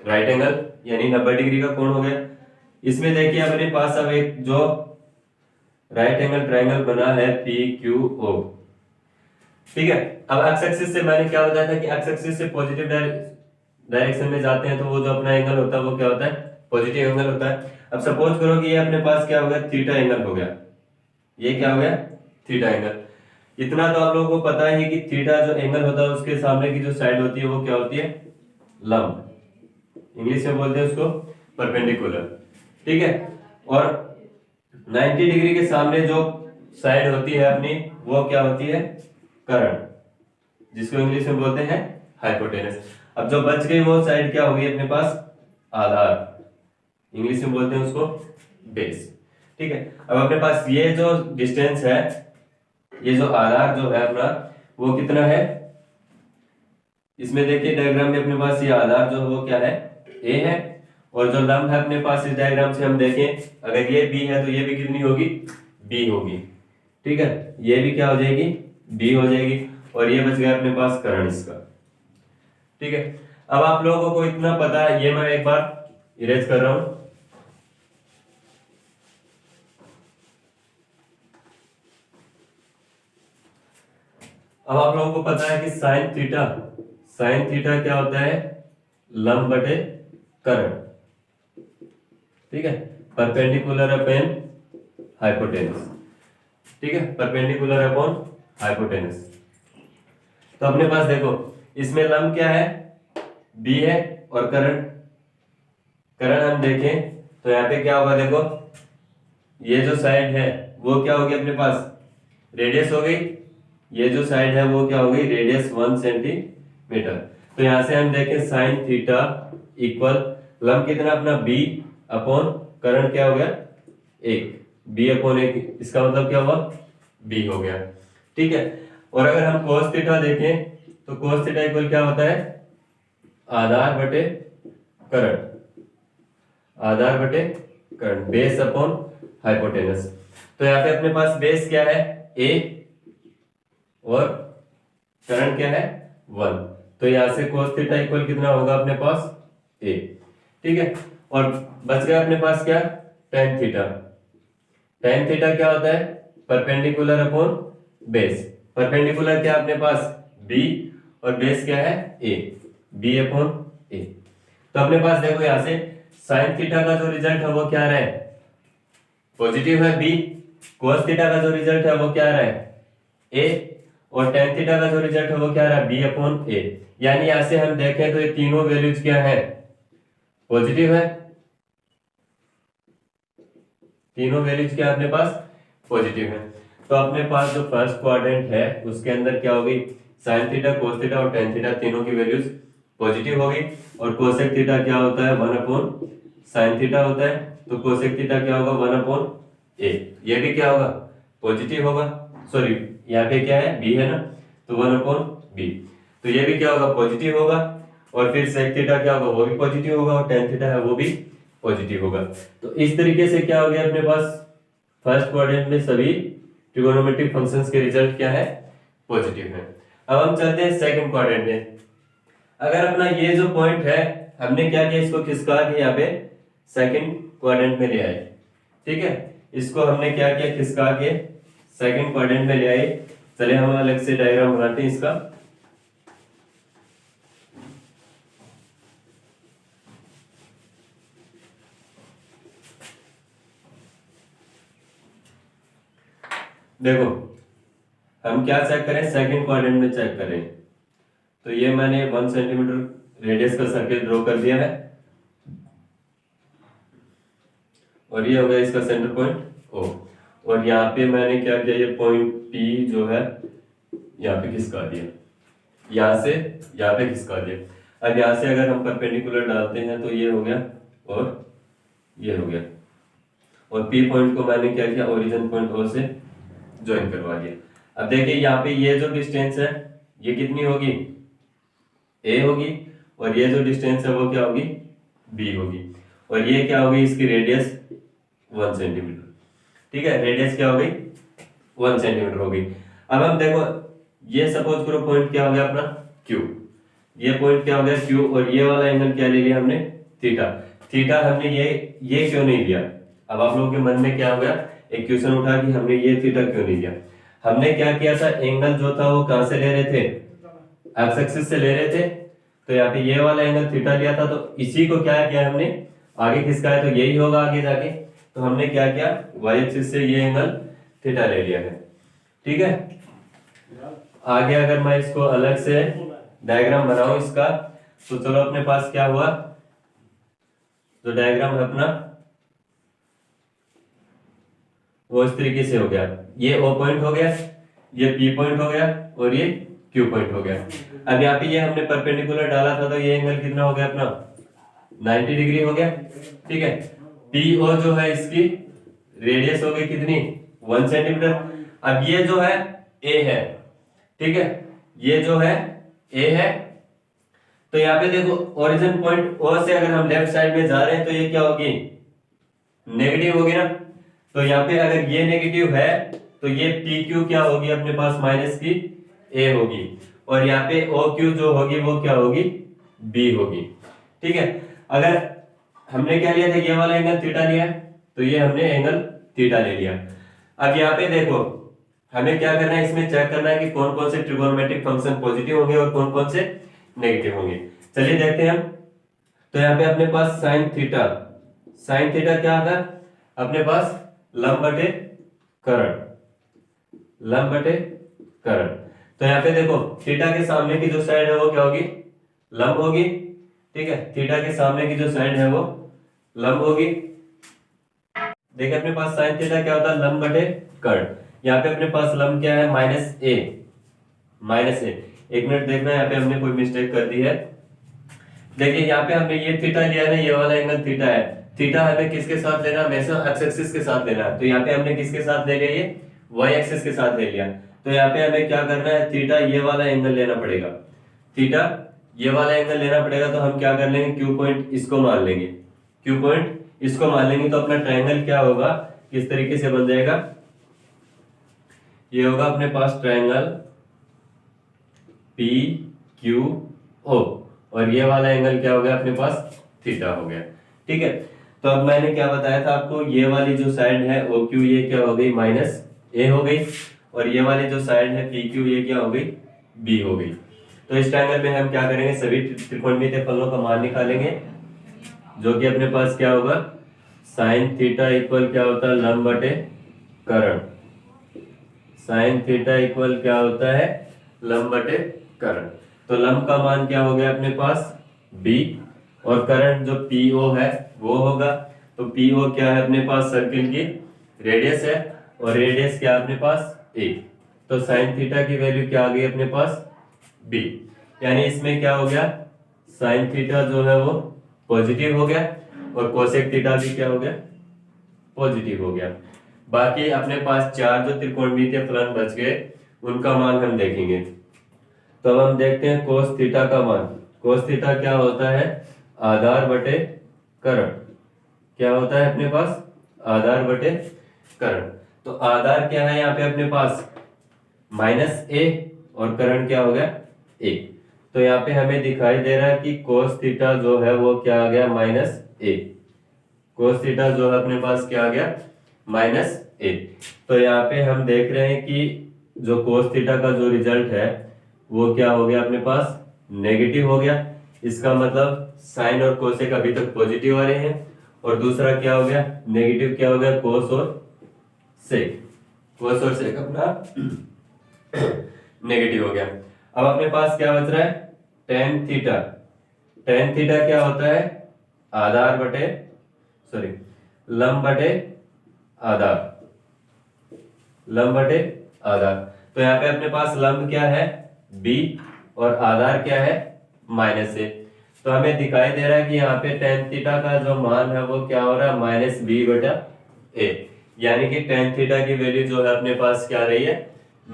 राइट एंगल यानी 90 डिग्री का कोण हो गया। इसमें देखिए अपने पास अब एक जो राइट एंगल ट्रायंगल बना है PQO। ठीक है, अब एक्स एक्सिस से मैंने क्या बताया था कि एक्स एक्सिस से पॉजिटिव डायरेक्शन में जाते हैं तो वो जो अपना एंगल होता है वो क्या होता है, पॉजिटिव एंगल होता है। अब सपोज करो कि ये अपने पास क्या हो गया, थीटा एंगल हो गया, ये क्या हो गया, थीटा एंगल। इतना तो आप लोगों को पता है कि थीटा जो एंगल होता है उसके सामने की जो साइड होती है वो क्या होती है, लंब, इंग्लिश में बोलते हैं उसको परपेंडिकुलर। ठीक है, और 90 डिग्री के सामने जो साइड होती है अपनी वो क्या होती है, कर्ण, जिसको इंग्लिश में बोलते हैं हाइपोटेनस। अब जो बच गई वो साइड क्या होगी अपने पास, आधार, इंग्लिश में बोलते हैं उसको बेस। ठीक है, अब अपने पास ये जो डिस्टेंस है, ये जो आधार जो है अपना वो कितना है, इसमें देखिए डायग्राम में अपने पास ये आधार जो वो क्या है, A है, और जो लंब है अपने पास इस डायग्राम से हम देखें, अगर ये B है तो ये भी कितनी होगी, B होगी। ठीक है, ये भी क्या हो जाएगी, B हो जाएगी, और ये बच गया अपने पास कर्ण इसका। ठीक है, अब आप लोगों को इतना पता है, ये मैं एक बार इरेज कर रहा हूं। अब आप लोगों को पता है कि साइन थीटा क्या होता है, लंब बटे कर्ण। ठीक है, परपेंडिकुलर अपॉन हाइपोटेनस। ठीक है, परपेंडिकुलर अपॉन हाइपोटेनस। तो अपने पास देखो इसमें लंब क्या है, B है, और कर्ण हम देखें तो यहाँ पे क्या होगा, देखो ये जो साइड है वो क्या होगी अपने पास, रेडियस हो गई, ये जो साइड है वो क्या हो गई, रेडियस 1 सेंटीमीटर। तो यहां से हम देखें साइन थीटा इक्वल लंब कितना अपना B अपॉन कर्ण क्या हो गया, 1, B अपॉन 1, इसका मतलब क्या हुआ, B हो गया। ठीक है, और अगर हम cos थीटा देखें तो cos थीटा इक्वल क्या होता है, आधार बटे कर्ण, आधार बटे कर्ण, बेस अपॉन हाइपोटेनस। तो यहाँ पे अपने पास बेस क्या है, A, और कर्ण क्या है, 1। तो यहां से cos थीटा इक्वल कितना होगा अपने पास, A। ठीक है, और बच गया अपने पास क्या, tan थीटा। tan थीटा क्या होता है, परपेंडिकुलर अपॉन बेस। परपेंडिकुलर क्या अपने पास, B, और बेस क्या है, A, B अपॉन A। तो अपने पास देखो यहां से sin थीटा का जो रिजल्ट है वो क्या आ रहा है, पॉजिटिव है B, cos थीटा का जो रिजल्ट है वो क्या आ रहा है, A, और टेन थीटा का जो रिजल्ट है वो क्या रहा, बी अपॉन ए। यानी यहां से हम देखें तो ये तीनों वैल्यूज क्या है, पॉजिटिव है। तीनों वैल्यूज क्या अपने पास पॉजिटिव है। तो अपने पास जो फर्स्ट क्वाड्रेंट है उसके अंदर क्या होगी, साइन थीटा, कोस थीटा और टेन थीटा तीनों की वैल्यूज पॉजिटिव होगी। और कोसेक थीटा क्या होता है, 1 अपॉन साइन थीटा होता है। तो कोसेक थीटा क्या होगा, 1 अपॉन ए। ये भी क्या होगा, पॉजिटिव होगा। सॉरी, यहाँ पे क्या है, बी है ना, तो 1 अपॉन बी। तो ये भी क्या होगा, पॉजिटिव होगा। और फिर सेक थीटा क्या होगा, वो भी पॉजिटिव होगा। और टेन थीटा है वो भी पॉजिटिव होगा। तो इस तरीके से क्या हो गया अपने पास, फर्स्ट क्वाड्रेंट में सभी ट्रिगोनोमेट्रिक फंक्शंस के रिजल्ट क्या है, पॉजिटिव है। अब हम चलते हैं सेकंड क्वाड्रेंट में। अगर अपना ये जो पॉइंट है, हमने क्या किया, इसको खिसका के यहाँ पे सेकंड क्वाड्रेंट में ले आए। ठीक है, इसको हमने क्या किया, खिसका के सेकंड क्वाड्रेंट में ले आए। चलिए हम अलग से डायग्राम बनाते हैं इसका। देखो हम क्या चेक करें, सेकंड क्वाड्रेंट में चेक करें। तो ये मैंने 1 सेंटीमीटर रेडियस का सर्किल ड्रॉ कर दिया है। और ये हो गया इसका सेंटर पॉइंट ओ। और यहाँ पे मैंने क्या किया, ये पॉइंट पी जो है यहाँ पे खिसका दिया, यहाँ से यहाँ पे खिसका दिया। अब यहाँ से अगर हम परपेंडिकुलर डालते हैं तो ये हो गया और ये हो गया। और पी पॉइंट को मैंने क्या किया, ओरिजिन पॉइंट ओ से ज्वाइन करवा दिया। अब देखिए यहाँ पे ये जो डिस्टेंस है ये कितनी होगी, ए होगी। और ये जो डिस्टेंस है वो क्या होगी, बी होगी। और ये क्या होगी, इसकी रेडियस 1 सेंटीमीटर। ठीक है, रेडियस क्या हो गई, 1 सेंटीमीटर हो गई। अब हम देखो, ये सपोज करो पॉइंट क्या हो गया अपना क्यू। ये पॉइंट क्या हो गया क्यू। और ये वाला एंगल क्या ले लिया हमने, थीटा। थीटा हमने ये क्यों नहीं लिया। अब आप लोगों के मन में क्या हो गया, एक क्वेश्चन उठा कि हमने ये थीटा क्यों नहीं लिया। हमने क्या किया था, एंगल जो था वो कहां से ले रहे थे, एक्स एक्सिस से ले रहे थे। तो यहाँ पे ये वाला एंगल थीटा लिया था। तो इसी को क्या किया हमने, आगे खिसकाया, तो यही होगा आगे जाके। तो हमने क्या किया, वाई एक्सिस से ये एंगल थीटा ले लिया है। ठीक है, आगे अगर मैं इसको अलग से डायग्राम बनाऊं इसका, तो चलो अपने पास क्या हुआ, जो डायग्राम है अपना वो इस तरीके से हो गया। ये ओ पॉइंट हो गया, ये पी पॉइंट हो गया और ये क्यू पॉइंट हो गया। अब यहाँ पे ये हमने परपेंडिकुलर डाला था तो ये एंगल कितना हो गया अपना, 90 डिग्री हो गया। ठीक है, पी ओ जो है इसकी रेडियस हो गई कितनी, 1 सेंटीमीटर। अब ये जो है ए है, ठीक है, ये जो है ए है। तो यहाँ पे देखो ओरिजिन पॉइंट ओ से अगर हम लेफ्ट साइड में जा रहे हैं तो ये क्या होगी, नेगेटिव होगी ना। तो यहाँ पे अगर ये नेगेटिव है तो ये पी क्यू क्या होगी अपने पास, माइनस की ए होगी। और यहाँ पे ओ क्यू जो होगी वो क्या होगी, बी होगी। ठीक है, अगर हमने क्या लिया था, ये वाला एंगल थीटा लिया, तो ये हमने एंगल थीटा ले लिया। अब यहाँ पे देखो हमें क्या करना है, इसमें चेक करना है कि कौन कौन से ट्रिगोनोमेट्रिक फंक्शन पॉजिटिव होंगे और कौन कौन से नेगेटिव होंगे। चलिए देखते हैं हम। तो यहाँ पे अपने पास साइन थीटा, साइन थीटा क्या आता है अपने पास, लंब बटे करण, लंब बटे करण। तो यहाँ पे देखो थीटा के सामने की जो साइड है वो क्या होगी, लंब होगी। ठीक है, थीटा के सामने की जो साइड है वो लंब होगी। देखिए अपने पास साइन थीटा क्या होता है, लंब बटे कर्ण। यहाँ पे अपने पास लंब क्या है, माइनस ए, माइनस ए। एक मिनट देखना, यहाँ पे हमने कोई मिस्टेक कर दी है। देखिए यहाँ पे हमने ये थीटा लिया है, ये वाला एंगल थीटा है। थीटा हमें किसके साथ लेना, हमेशा एक्स एक्सिस के साथ लेना है। तो यहाँ पे हमने किसके साथ ले लिया, ये वाई एक्सिस के साथ ले लिया। तो यहाँ पे हमें क्या करना है, थीटा ये वाला एंगल लेना पड़ेगा, थीटा ये वाला एंगल लेना पड़ेगा। तो हम क्या कर लेंगे, क्यू पॉइंट इसको मान लेंगे, क्यू पॉइंट इसको मान लेंगे। तो अपना ट्रायंगल क्या होगा, किस तरीके से बन जाएगा, ये होगा अपने पास ट्रायंगल पी क्यू ओ। और ये वाला एंगल क्या हो गया अपने पास, थीटा हो गया। ठीक है, तो अब मैंने क्या बताया था आपको, ये वाली जो साइड है ओ क्यू ये क्या हो गई, माइनस ए हो गई। और ये वाली जो साइड है पी क्यू ये क्या हो गई, बी हो गई। तो इस ट्रायंगल में हम क्या करेंगे, सभी त्रिकोणमितीय फलनों का मान निकालेंगे, जो कि अपने पास क्या होगा, साइन थीटा इक्वल क्या होता है, लंब बटे कर्ण। साइन थीटा इक्वल क्या होता है, लंब बटे करण। तो लंब का मान क्या हो गया अपने पास b, और करंट जो PO है वो होगा। तो PO क्या है अपने पास, सर्किल की रेडियस है, और रेडियस क्या है अपने पास a। तो साइन थीटा की वैल्यू क्या आ गई अपने पास b, यानी इसमें क्या हो गया, साइन थीटा जो है वो पॉजिटिव हो गया, और कोसेक थीटा भी क्या हो गया, पॉजिटिव हो गया। बाकी अपने पास चार जो त्रिकोणमितीय फलन बच गए उनका मान हम देखेंगे। तो अब हम देखते हैं कोस थीटा का मान। कोस थीटा क्या होता है, आधार बटे करण। क्या होता है अपने पास, आधार बटे करण। तो आधार क्या है यहाँ पे अपने पास -a, और करण क्या हो गया a। तो यहाँ पे हमें दिखाई दे रहा है कि कोस थीटा जो है वो क्या आ गया -a। कोस थीटा जो है अपने पास क्या आ गया -a। तो यहाँ पे हम देख रहे हैं कि जो कोस थीटा का जो रिजल्ट है वो क्या हो गया अपने पास नेगेटिव हो गया। इसका मतलब साइन और कोसेक अभी तक पॉजिटिव आ रहे हैं, और दूसरा क्या हो गया नेगेटिव, क्या हो गया कोस और सेक। कोस और सेक अपना नेगेटिव हो गया। अब अपने पास क्या बच रहा है, टेन थीटा। टेन थीटा क्या होता है, आधार बटे लंब बटे आधार, लंब बटे आधार। तो यहाँ पे अपने पास लंब क्या है b, और आधार क्या है -a। तो हमें दिखाई दे रहा है कि यहाँ पे टेन थीटा का जो मान है वो क्या हो रहा है -b/a, यानी कि टेन थीटा की वैल्यू जो है अपने पास क्या आ रही है,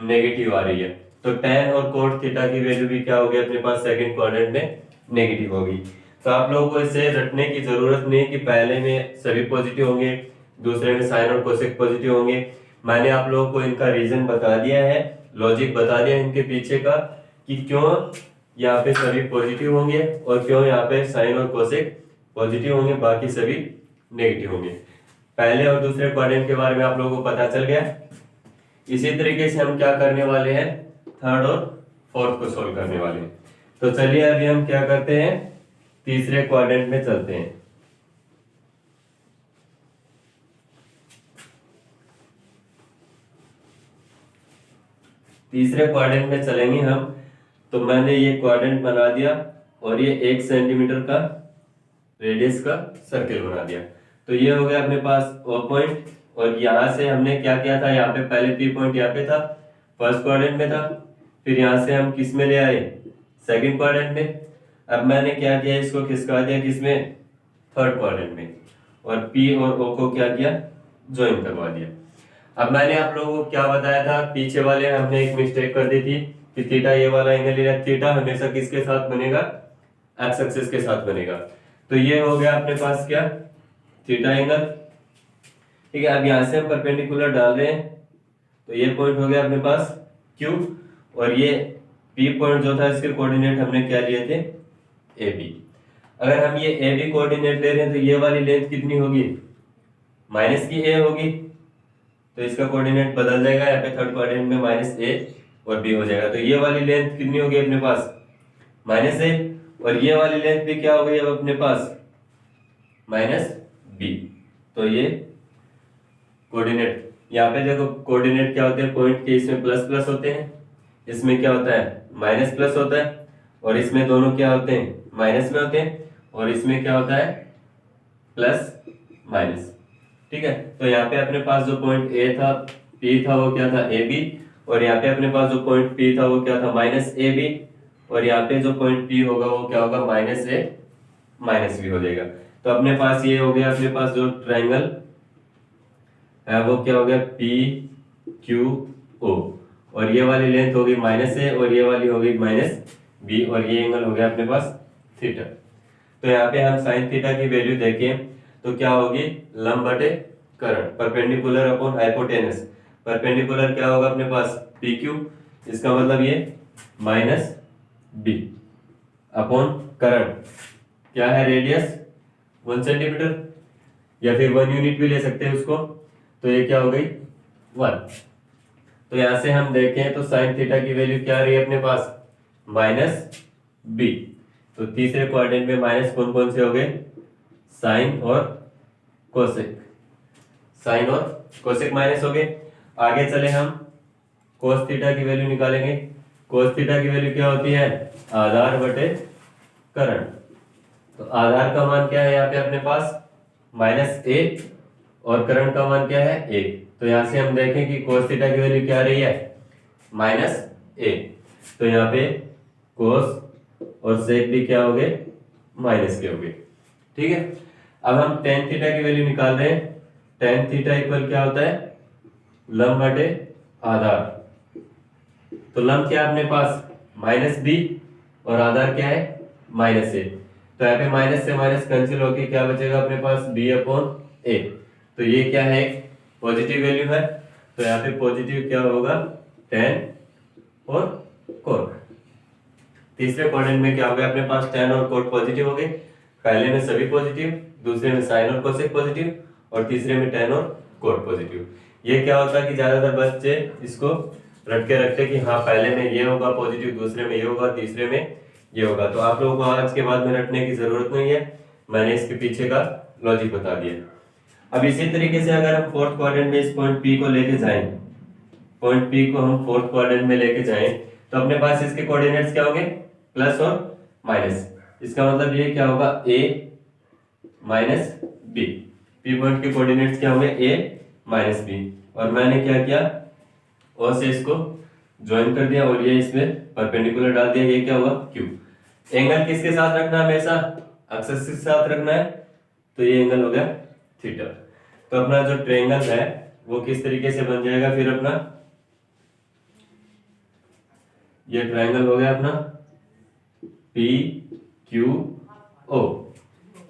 नेगेटिव आ रही है। तो टेन और कोट थीटा की वैल्यू भी क्या होगी अपने पास सेकंड क्वाड्रेंट में नेगेटिव होगी। तो आप लोगों को इसे रटने की जरूरत नहीं कि पहले में सभी पॉजिटिव होंगे, दूसरे में साइन और कोसेक पॉजिटिव होंगे। मैंने आप लोगों को इनका रीजन बता दिया है, लॉजिक बता दिया इनके पीछे का, कि क्यों यहाँ पे सभी पॉजिटिव होंगे और क्यों यहाँ पे साइन और कोसेक पॉजिटिव होंगे, बाकी सभी नेगेटिव होंगे। पहले और दूसरे क्वाड्रेंट के बारे में आप लोगों को पता चल गया। इसी तरीके से हम क्या करने वाले हैं, थर्ड और फोर्थ को सोल्व करने वाले हैं। तो चलिए अभी हम क्या करते हैं, तीसरे क्वाड्रेंट में चलते हैं। तीसरे क्वाड्रेंट में चलेंगे हम। तो मैंने ये क्वाड्रेंट बना दिया, और ये 1 सेंटीमीटर का रेडियस का सर्किल बना दिया। तो ये हो गया अपने पास O पॉइंट, और यहाँ से हमने क्या किया था, यहाँ पे पहले P पॉइंट यहाँ पे था, फर्स्ट क्वाड्रेंट में था। फिर यहाँ से हम किस में ले आए, सेकंड क्वाड्रेंट में। अब मैंने क्या किया, इसको खिसका दिया किसमें, थर्ड क्वाड्रेंट में, और P और O को क्या किया, ज्वाइन करवा दिया। अब मैंने आप लोगों को क्या बताया था, पीछे वाले हमने एक मिस्टेक कर दी थी कि थीटा ये वाला एंगल ले रहा, थीटा हमेशा किसके साथ बनेगा, एक्स एक्सिस के साथ बनेगा। तो ये हो गया अपने पास क्या, थीटा एंगल। ठीक है, अब यहां से हम परपेंडिकुलर डाल रहे हैं, तो ये पॉइंट हो गया अपने पास Q, और ये P पॉइंट जो था इसके कोऑर्डिनेट हमने क्या लिए थे, AB। अगर हम ये AB कोऑर्डिनेट ले रहे हैं तो ये वाली लेंथ कितनी होगी, माइनस की A होगी। तो इसका कोऑर्डिनेट बदल जाएगा, यहाँ पे थर्ड क्वाड्रेंट में -a और b हो जाएगा। तो ये वाली लेंथ कितनी होगी अपने पास, -a, और ये वाली लेंथ भी क्या हो गई अब अपने पास, -b। तो ये कोऑर्डिनेट, यहाँ पे देखो कोऑर्डिनेट क्या होते हैं, पॉइंट के इसमें प्लस प्लस होते हैं, इसमें क्या होता है माइनस प्लस होता है, और इसमें दोनों क्या होते हैं माइनस में होते हैं, और इसमें क्या होता है प्लस माइनस। ठीक है, तो यहाँ पे अपने पास जो पॉइंट A था, P था, वो क्या था AB, और यहाँ पे अपने पास जो पॉइंट P था वो क्या था -AB, और यहाँ पे जो पॉइंट P होगा वो क्या होगा -A -B हो जाएगा। तो अपने पास ये हो गया, अपने पास जो ट्रायंगल है वो क्या हो गया PQO, और ये वाली लेंथ होगी -a, और ये वाली होगी -b, और ये एंगल हो गया अपने पास थीटा। तो यहाँ पे हम साइन थीटा की वैल्यू देखें तो क्या होगी, लंब बटे करण, परपेंडिकुलर अपॉन हाइपोटेनस। परपेंडिकुलर क्या होगा अपने पास PQ, इसका मतलब ये -b अपॉन करण क्या है, रेडियस 1 सेंटीमीटर, या फिर 1 यूनिट भी ले सकते हैं उसको। तो ये क्या हो गई 1। तो यहां से हम देखें तो साइन थीटा की वैल्यू क्या आ रही है अपने पास -b। तो तीसरे क्वाड्रेंट में माइनस कौन कौन से हो गए, साइन और कोसेक, साइन और कोसेक माइनस हो गए। आगे चले हम cos थीटा की वैल्यू निकालेंगे। cos थीटा की वैल्यू क्या होती है, आधार बटे करण। तो आधार का मान क्या है यहाँ पे अपने पास -1 और करण का मान क्या है 1। तो यहाँ से हम देखें कि cos थीटा की वैल्यू क्या आ रही है -1। तो यहाँ पे cos और sec भी क्या हो गए माइनस के हो गए। ठीक है, अब हम tan थीटा की वैल्यू निकाल रहे हैं। tan थीटा इक्वल क्या होता है, लंब बटे आधार। तो लंब क्या है अपने पास -b और आधार क्या है -a। तो यहाँ पे माइनस से माइनस कैंसिल होके क्या बचेगा अपने पास b/a। तो ये क्या है, पॉजिटिव वैल्यू है। तो यहाँ पे पॉजिटिव क्या होगा, tan और cot। तीसरे क्वाड्रेंट में क्या हो गया अपने पास, tan और cot पॉजिटिव हो गए। पहले में सभी पॉजिटिव, दूसरे में sin और cosec पॉजिटिव, और तीसरे में tan और cot पॉजिटिव। ये क्या होता है कि ज्यादातर बच्चे इसको रट के रखते हैं कि हाँ पहले में ये होगा पॉजिटिव, दूसरे में ये होगा, तीसरे में ये होगा। तो आप लोगों को आज के बाद में रटने की जरूरत नहीं है, मैंने इसके पीछे का लॉजिक बता दिया। अब इसी तरीके से अगर हम फोर्थ क्वाड्रेंट में इस पॉइंट P को लेके जाएं, पॉइंट P को हम फोर्थ क्वाड्रेंट में लेके जाएं, तो अपने पास इसके कोऑर्डिनेट्स क्या होंगे, प्लस और माइनस। इसका मतलब ये क्या होगा, a minus B. P point के कोऑर्डिनेट्स क्या होंगे, a माइनस बी। और मैंने क्या किया, O से इसको ज्वाइन कर दिया और ये इसमें परपेंडिकुलर डाल दिया। ये क्या हुआ, Q। एंगल किसके साथ रखना है, हमेशा एक्सिस के साथ रखना है। तो ये एंगल हो गया थीटा। तो अपना जो ट्रायंगल है वो किस तरीके से बन जाएगा फिर अपना, ये ट्रायंगल हो गया अपना पी क्यू ओ,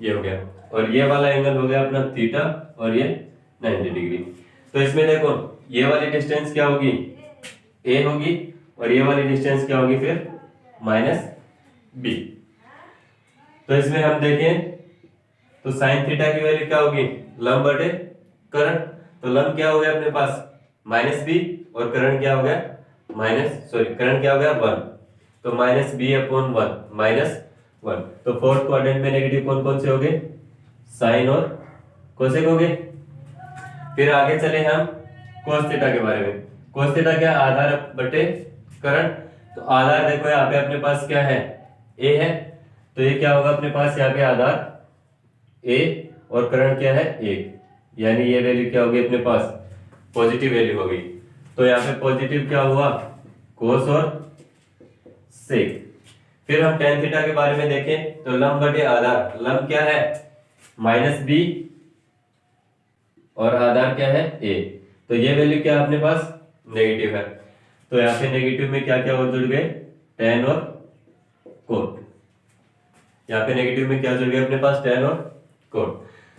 ये हो गया। और ये वाला एंगल हो गया अपना थीटा और ये 90 डिग्री। तो इसमें देखो ये वाली डिस्टेंस क्या होगी, a होगी, और ये वाली डिस्टेंस क्या होगी फिर -b। तो इसमें हम देखें तो साइन थीटा की वैल्यू क्या होगी, लंब बटे करण। तो लंब क्या हो गया अपने पास -b और करण क्या हो गया करण क्या हो गया 1। तो -b/1 -1। तो फोर्थ क्वाड्रेंट में नेगेटिव कौन कौन से हो गए, साइन और कोसेक हो गए। फिर आगे चले हम cos थीटा के बारे में। cos थीटा क्या, आधार बटे करण। तो आधार देखो यहाँ पे अपने पास क्या है, a है। तो ये क्या होगा अपने पास यहाँ पे आधार a और करण क्या है 1, यानी ये वैल्यू क्या होगी अपने पास पॉजिटिव वैल्यू होगी। तो यहाँ पे पॉजिटिव क्या हुआ, cos और sec। फिर हम tan थीटा के बारे में देखें तो लंब बटे आधार, लंब क्या है -b और आधार क्या है a। तो ये वैल्यू क्या है अपने पास नेगेटिव है। तो यहाँ पे नेगेटिव में क्या क्या और जुड़ गए, tan और cot। यहाँ पे नेगेटिव में क्या जुड़ गए अपने पास, tan और cot।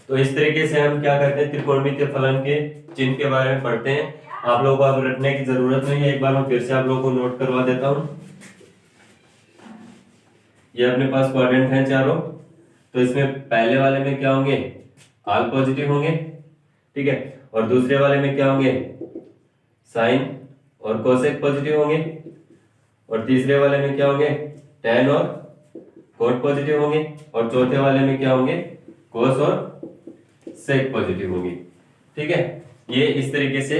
तो इस तरीके से हम क्या करते हैं, त्रिकोणमितीय फलन के चिन्ह के बारे में पढ़ते हैं। आप लोगों को अब रटने की जरूरत नहीं है, एक बार मैं फिर से आप लोगों को नोट करवा देता हूं। ये अपने पास क्वाड्रेंट हैं चारों। तो इसमें पहले वाले में क्या होंगे, ऑल पॉजिटिव होंगे, ठीक है। और दूसरे वाले में क्या होंगे, साइन और कोसेक पॉजिटिव होंगे। और तीसरे वाले में क्या होंगे, tan और cot पॉजिटिव होंगे। और चौथे वाले में क्या होंगे, cos और sec पॉजिटिव होंगे, ठीक है। ये इस तरीके से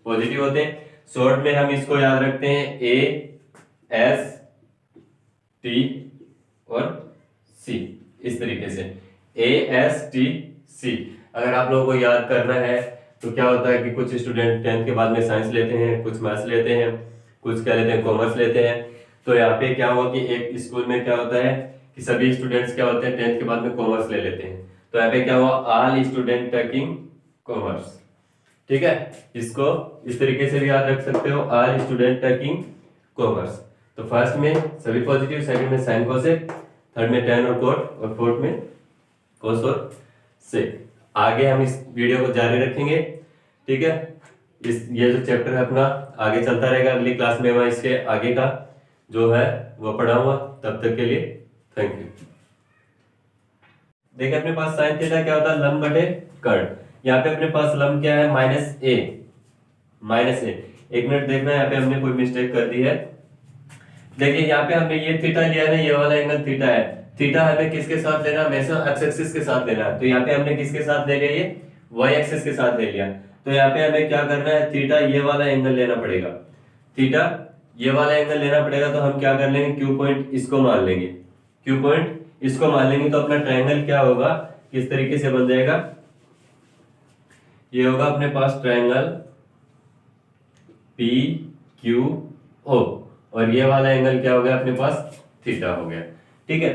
पॉजिटिव होते हैं। शॉर्ट में हम इसको याद रखते हैं A S T और C, इस तरीके से A S T C। अगर आप लोगों को याद करना है तो क्या होता है कि कुछ स्टूडेंट 10th के बाद में साइंस लेते हैं, कुछ मैथ्स लेते हैं, कुछ क्या लेते हैं कॉमर्स लेते हैं। तो यहाँ पे क्या हुआ कि एक स्कूल में क्या होता है कि सभी स्टूडेंट्स क्या होते हैं 10th के बाद में कॉमर्स ले लेते हैं। तो यहाँ पे क्या हुआ, ऑल स्टूडेंट टेकिंग कॉमर्स, ठीक है। इसको इस तरीके से भी याद रख सकते हो, ऑल स्टूडेंट टेकिंग कॉमर्स। तो फर्स्ट में सभी पॉजिटिव, सेकंड में साइन कोसेक, थर्ड में tan और cot, और फोर्थ में cos और sec। आगे हम इस वीडियो को जारी रखेंगे, ठीक है। ये जो चैप्टर है अपना आगे चलता रहेगा। अगली क्लास में मैं इसके आगे का जो है वो पढ़ाऊंगा। तब तक के लिए थैंक यू। देखिए अपने पास साइन थीटा क्या होता है, लंब बटे कर्ण। यहाँ पे अपने पास लंब क्या है -a। एक मिनट देखना, यहाँ पे हमने कोई मिस्टेक कर दी है। देखिए यहाँ पे हमने ये थीटा लिया है, ये वाला एंगल थीटा है। थीटा हमें किसके साथ लेना, हमेशा एक्स एक्सिस के साथ लेना है। तो यहाँ पे हमने किसके साथ ले लिया, ये वाई एक्सिस के साथ ले लिया। तो यहाँ पे हमें क्या करना है, थीटा ये वाला एंगल लेना पड़ेगा। थीटा, ये वाला एंगल लेना पड़ेगा, तो हम क्या कर लेंगे, क्यू पॉइंट इसको मान लेंगे, क्यू पॉइंट इसको मान लेंगे, तो अपना ट्रायंगल क्या होगा, किस तरीके से बन जाएगा, ये होगा अपने पास ट्रायंगल पी क्यू ओ, और ये वाला एंगल क्या हो गया अपने पास, थीटा हो गया। ठीक है,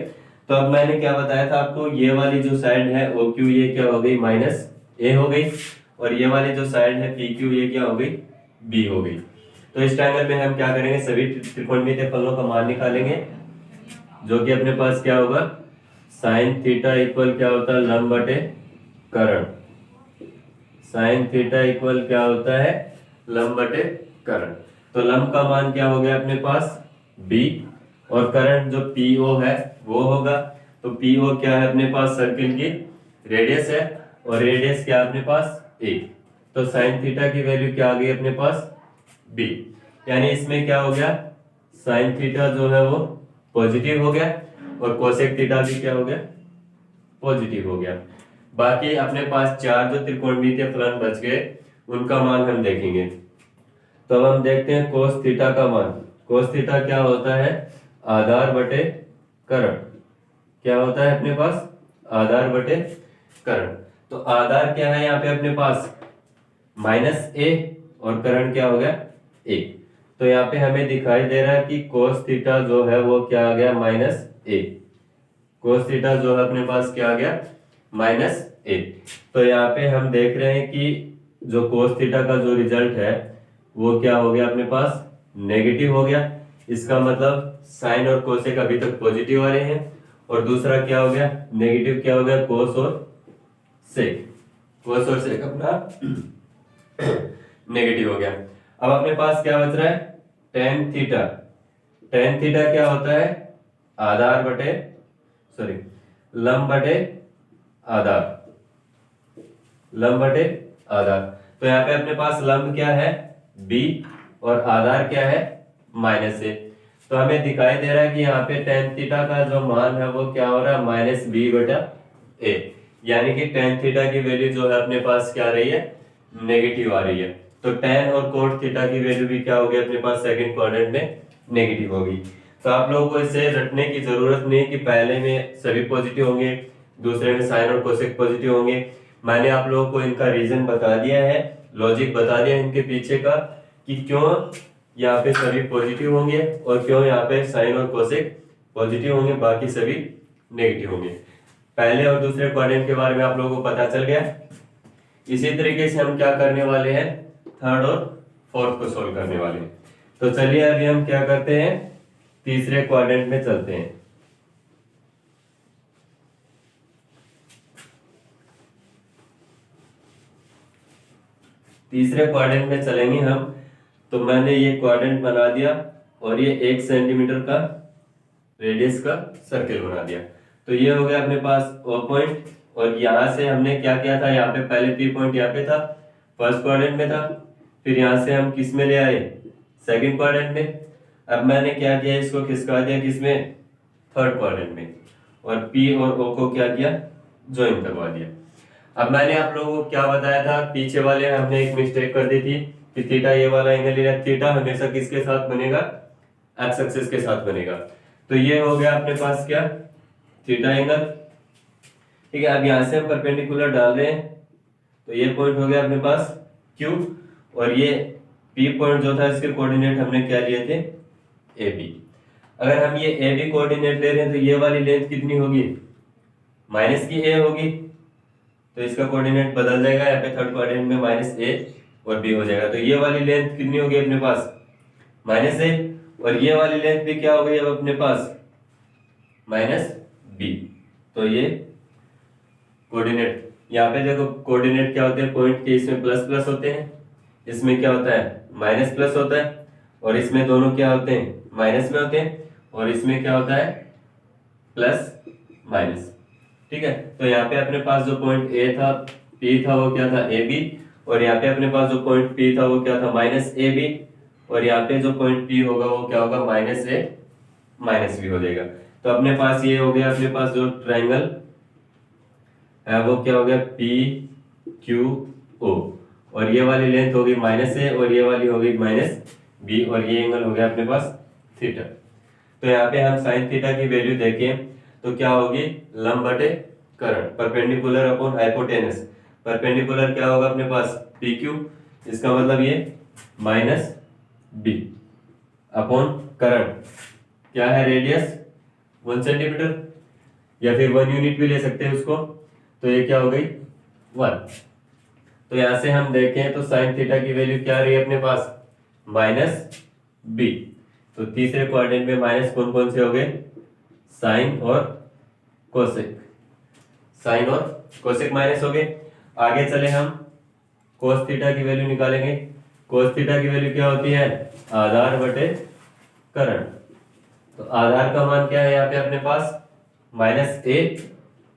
तो अब मैंने क्या बताया था आपको, ये वाली जो साइड है ओ क्यू, ये क्या हो गई, माइनस ए हो गई, और ये वाली जो साइड है पी क्यू, ये क्या हो गई, बी हो गई। तो इस ट्रायंगल में हम क्या करेंगे, सभी त्रिकोणमितीय फलनों का मान निकालेंगे, जो कि अपने पास क्या होगा, साइन थीटा इक्वल क्या होता है, लंब बटे कर्ण, साइन थीटा इक्वल क्या होता है, लंब बटे कर्ण। तो लंब का मान क्या हो गया अपने पास, b, और कर्ण जो PO है वो होगा, तो PO क्या है अपने पास, सर्किल की रेडियस है, और रेडियस क्या है अपने पास, a। तो साइन थीटा की वैल्यू क्या आ गई अपने पास, b, यानी इसमें क्या हो गया, साइन थीटा जो है वो पॉजिटिव हो गया, और कोसेक थीटा भी क्या हो गया, पॉजिटिव हो गया। बाकी अपने पास चार जो त्रिकोणमितीय फलन बच गए, उनका मान हम देखेंगे। तो अब हम देखते हैं कोस थीटा का मान। कोस थीटा क्या होता है, आधार बटे कर्ण, क्या होता है अपने पास, आधार बटे कर्ण। तो आधार क्या है यहाँ पे अपने पास, माइनस ए, और कर्ण क्या हो गया, ए। तो यहाँ पे हमें दिखाई दे रहा है कि कोस थीटा जो है वो क्या आ गया, माइनस ए, कोस थीटा जो है अपने पास क्या आ गया, माइनस ए। तो यहाँ पे हम देख रहे हैं कि जो कोस थीटा का जो रिजल्ट है वो क्या हो गया अपने पास, नेगेटिव हो गया। इसका मतलब साइन और कोसेक अभी तक पॉजिटिव आ रहे हैं, और दूसरा क्या हो गया, नेगेटिव क्या हो गया, कोस और सेक, कोस और सेक अपना नेगेटिव हो गया। अब अपने पास क्या बच रहा है, टेन थीटा। टेन थीटा क्या होता है, आधार बटे सॉरी लंब बटे आधार, लंब बटे आधार। तो यहाँ पे अपने पास लंब क्या है, b, और आधार क्या है, माइनस ए। तो हमें दिखाई दे रहा है कि यहाँ पे टेन थीटा का जो मान है वो क्या हो रहा है, माइनस बी बटा ए, यानी कि टेन थीटा की वैल्यू जो है अपने पास क्या आ रही है, नेगेटिव आ रही है। तो टेन और कोट थीटा की वैल्यू भी क्या होगी अपने पास, सेकंड क्वाड्रेंट में नेगेटिव होगी। तो आप लोगों को इसे रटने की जरूरत नहीं कि पहले में सभी पॉजिटिव होंगे, दूसरे में साइन और कोसेक पॉजिटिव होंगे। मैंने आप लोगों को इनका रीजन बता दिया है, लॉजिक बता दिया इनके पीछे का, कि क्यों यहाँ पे सभी पॉजिटिव होंगे और क्यों यहाँ पे साइन और कोसेक पॉजिटिव होंगे, बाकी सभी नेगेटिव होंगे। पहले और दूसरे क्वाड्रेंट के बारे में आप लोगों को पता चल गया। इसी तरीके से हम क्या करने वाले हैं, थर्ड और फोर्थ को सोल्व करने वाले हैं। तो चलिए अभी हम क्या करते हैं, तीसरे क्वाड्रेंट में चलते हैं। तीसरे क्वाड्रेंट में चलेंगे हम। तो मैंने ये क्वाड्रेंट बना दिया, और ये 1 सेंटीमीटर का रेडियस का सर्कल बना दिया। तो ये हो गया अपने पास O पॉइंट, और यहां से हमने क्या किया था, यहाँ पे पहले P पॉइंट यहाँ पे था, फर्स्ट क्वाड्रेंट में था, फिर यहाँ से हम किस में ले आए, सेकंड क्वाड्रेंट में। अब मैंने क्या किया, इसको खिसका दिया किसमें, थर्ड क्वाड्रेंट में, और P और O को क्या किया, ज्वाइन करवा दिया। अब मैंने आप लोगों को क्या बताया था, पीछे वाले हमने एक मिस्टेक कर दी थी कि थीटा ये वाला एंगल ले रहा, थीटा हमेशा किसके साथ बनेगा, एक्स एक्सिस के साथ बनेगा। तो ये हो गया अपने पास क्या, थीटा एंगल। ठीक है, अब यहां से हम परपेंडिकुलर डाल रहे हैं, तो ये पॉइंट हो गया अपने पास Q, और ये P पॉइंट जो था इसके कोऑर्डिनेट हमने क्या लिए थे, AB। अगर हम ये AB कोऑर्डिनेट ले रहे हैं तो ये वाली लेंथ कितनी होगी, माइनस की A होगी, तो इसका कोऑर्डिनेट बदल जाएगा, यहाँ पे थर्ड क्वाड्रेंट में माइनस A और B हो जाएगा। तो ये वाली लेंथ कितनी होगी अपने पास, माइनस A, और ये वाली लेंथ भी क्या हो गई अब अपने पास, माइनस B। तो ये कोऑर्डिनेट, यहाँ पे देखो कोऑर्डिनेट क्या होते हैं पॉइंट के, इसमें प्लस प्लस होते हैं, इसमें क्या होता है माइनस प्लस होता है, और इसमें दोनों क्या होते हैं, माइनस में होते हैं, और इसमें क्या होता है प्लस माइनस। ठीक है, तो यहाँ पे अपने पास जो पॉइंट A था, P था, वो क्या था AB, और यहाँ पे अपने पास जो पॉइंट P था वो क्या था माइनस AB, और यहाँ पे जो पॉइंट P होगा वो क्या होगा, माइनस A माइनस B हो जाएगा। तो अपने पास ये हो गया, अपने पास जो ट्रायंगल है वो क्या हो गया, PQO, और ये वाली लेंथ होगी माइनस A, और ये वाली होगी माइनस बी, और ये एंगल हो गया अपने पास थीटा। तो यहाँ पे हम साइन थीटा की वैल्यू देखें तो क्या होगी, लंब बटे कर्ण, परपेंडिकुलर अपॉन हाइपोटेनस। परपेंडिकुलर क्या होगा अपने पास पी क्यू, इसका मतलब ये माइनस बी अपॉन कर्ण क्या है, रेडियस 1 सेंटीमीटर, या फिर 1 यूनिट भी ले सकते हैं उसको, तो ये क्या हो गई 1। तो यहां से हम देखें तो साइन थीटा की वैल्यू क्या रही है अपने पास, माइनस बी। तो तीसरे क्वाड्रेंट में माइनस कौन कौन से हो गए, साइन और कोसेक, साइन और कोसेक माइनस हो गए। आगे चले हम कोस थीटा की वैल्यू निकालेंगे। कोस थीटा की वैल्यू क्या होती है, आधार बटे कर्ण। तो आधार का मान क्या है यहाँ पे अपने पास, माइनस ए,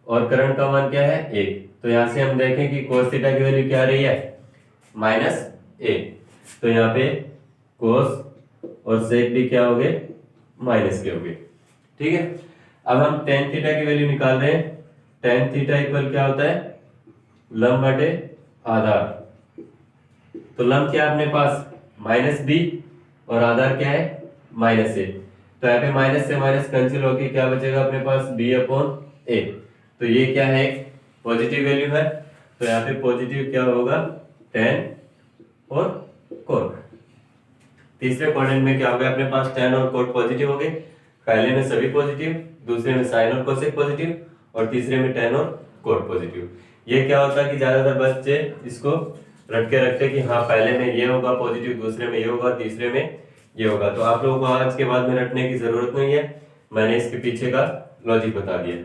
और कर्ण का मान क्या है 1। तो यहां से हम देखें कि कोस थीटा की वैल्यू क्या रही है, माइनस ए। तो यहाँ पे कोस और सेक भी क्या हो गए, माइनस के हो गए। ठीक है, अब हम टेन थीटा की वैल्यू निकाल रहे हैं। टेन थीटा इक्वल क्या होता है, लंब बटे आधार। तो लंब क्या है अपने पास माइनस बी, और आधार क्या है माइनस ए। तो यहाँ पे माइनस से माइनस कैंसिल होके क्या बचेगा अपने पास, बी अपॉन ए। तो ये क्या है, पॉजिटिव वैल्यू है, तो यहाँ पे पॉजिटिव क्या होगा, टेन और कोट। तीसरे क्वाड्रेंट में क्या हो गया अपने पास, टेन और कोट पॉजिटिव हो गए। पहले में सभी पॉजिटिव, दूसरे में साइन और कोसेक पॉजिटिव, और तीसरे में टेन और कोट पॉजिटिव। ये क्या होता है कि ज्यादातर बच्चे इसको रट के रखते कि हाँ पहले में ये होगा पॉजिटिव, दूसरे में ये होगा, तीसरे में ये होगा। तो आप लोगों को आज के बाद में रटने की जरूरत नहीं है, मैंने इसके पीछे का लॉजिक बता दिया।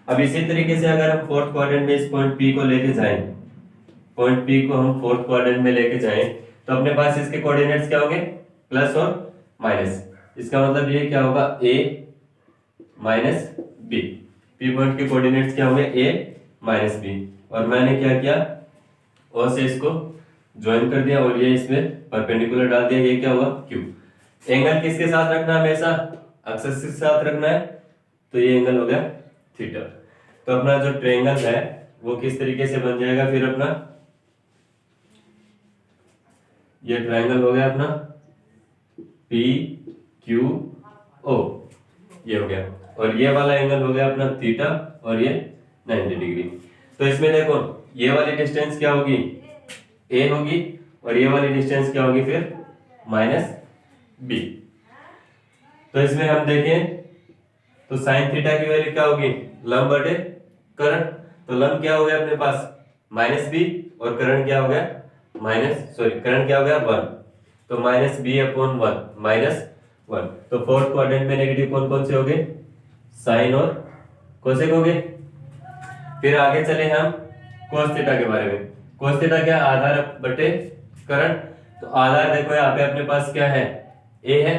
अब इसी तरीके से अगर हम फोर्थ क्वाड्रेंट में इस पॉइंट पी को लेके जाएं, पॉइंट पी को हम फोर्थ क्वाड्रेंट में लेके जाएं, तो अपने पास इसके कोऑर्डिनेट्स क्या होंगे, प्लस और माइनस। इसका मतलब ये क्या होगा, ए माइनस बी। पी पॉइंट के कोऑर्डिनेट्स क्या होंगे, ए माइनस बी। और मैंने क्या किया, ओ से इसको ज्वाइन कर दिया और ये इसमें परपेंडिकुलर डाल दिया, ये क्या होगा क्यू। एंगल किसके साथ रखना है, हमेशा एक्सिस के साथ रखना है, तो ये एंगल हो गया थीटा। तो अपना जो ट्रायंगल है वो किस तरीके से बन जाएगा, फिर अपना ये ट्रायंगल हो गया अपना पी क्यू ओ, ये हो गया। और ये वाला एंगल हो गया अपना थीटा, और ये 90 डिग्री। तो इसमें देखो ये वाली डिस्टेंस क्या होगी, ए होगी, और ये वाली डिस्टेंस क्या होगी फिर माइनस बी। तो इसमें हम देखें तो साइन थीटा की वैल्यू क्या होगी, लंब बटे कर्ण। तो लंब क्या हो गया अपने पास माइनस बी, और कर्ण क्या हो गया कर्ण क्या हो गया 1। तो माइनस बी अपॉन 1 माइनस 1। तो फोर्थ क्वाड्रेंट में नेगेटिव कौन कौन से हो गए, साइन और कोसेक हो गए। फिर आगे चले हम कोस थीटा के बारे में। कोस थीटा क्या, आधार बटे कर्ण। तो आधार देखो यहाँ पे अपने पास क्या है, ए है,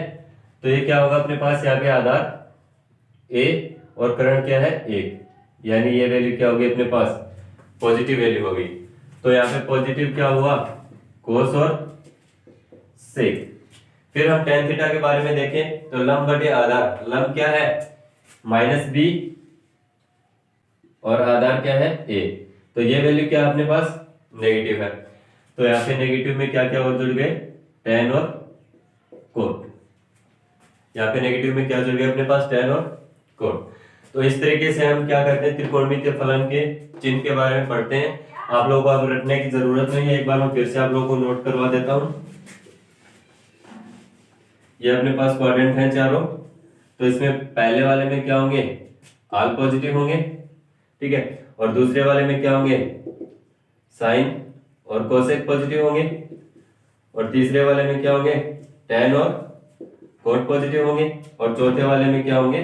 तो ये क्या होगा अपने पास यहाँ पे आधार ए, और कर्ण क्या है 1, यानी ये वैल्यू क्या होगी अपने पास पॉजिटिव वैल्यू होगी। तो यहाँ पे पॉजिटिव क्या हुआ, कोस और सेक। फिर हम टेन थीटा के बारे में देखें तो लंब बटे आधार, लंब क्या है माइनस बी, और आधार क्या है ए। तो ये वैल्यू क्या अपने पास नेगेटिव है। तो यहाँ पे नेगेटिव में क्या क्या और जुड़ गए, टेन और कोट। यहाँ पे नेगेटिव में क्या जुड़ गया अपने पास, टेन और कोट। तो इस तरीके से हम क्या करते हैं, त्रिकोणमितीय फलन के चिन्ह के बारे में पढ़ते हैं। आप लोगों को अब रटने की जरूरत नहीं है, एक बार मैं फिर से आप लोगों को नोट करवा देता हूं। ये अपने पास क्वाड्रेंट हैं चारों। तो इसमें पहले वाले में क्या होंगे, ऑल पॉजिटिव होंगे, ठीक है। और दूसरे वाले में क्या होंगे, साइन और कोसेक पॉजिटिव होंगे। और तीसरे वाले में क्या होंगे, टेन और कोट पॉजिटिव होंगे। और चौथे वाले में क्या होंगे,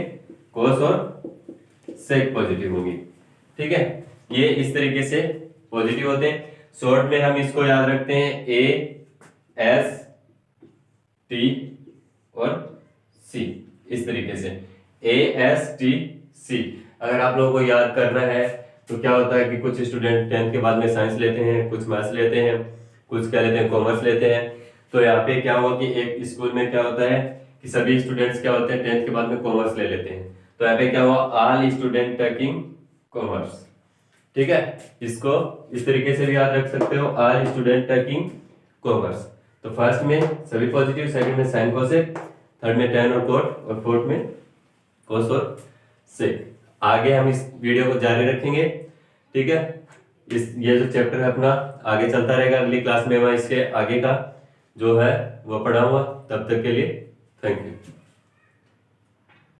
कोस और सेक पॉजिटिव होंगी, ठीक है। ये इस तरीके से पॉजिटिव होते हैं। शॉर्ट में हम इसको याद रखते हैं ए एस टी और सी, इस तरीके से ए एस टी सी। अगर आप लोगों को याद करना है तो क्या होता है कि कुछ स्टूडेंट 10th के बाद में साइंस लेते हैं, कुछ मैथ्स लेते हैं, कुछ क्या लेते हैं कॉमर्स लेते हैं। तो यहाँ पे क्या होगा कि एक स्कूल में क्या होता है कि सभी स्टूडेंट्स क्या होते हैं 10th के बाद में कॉमर्स ले लेते हैं। तो यहाँ पे क्या हुआ, ऑल स्टूडेंट टेकिंग कॉमर्स, ठीक है। इसको इस तरीके से भी याद रख सकते हो, ऑल स्टूडेंट टेकिंग कॉमर्स। तो फर्स्ट में सभी पॉजिटिव, सेकंड में साइन कोसेक, थर्ड में tan और cot और फोर्थ में cos और sec। आगे हम इस वीडियो को जारी रखेंगे, ठीक है। ये जो चैप्टर है अपना आगे चलता रहेगा, अगली क्लास में मैं इसके आगे का जो है वो पढ़ाऊंगा। तब तक के लिए थैंक यू।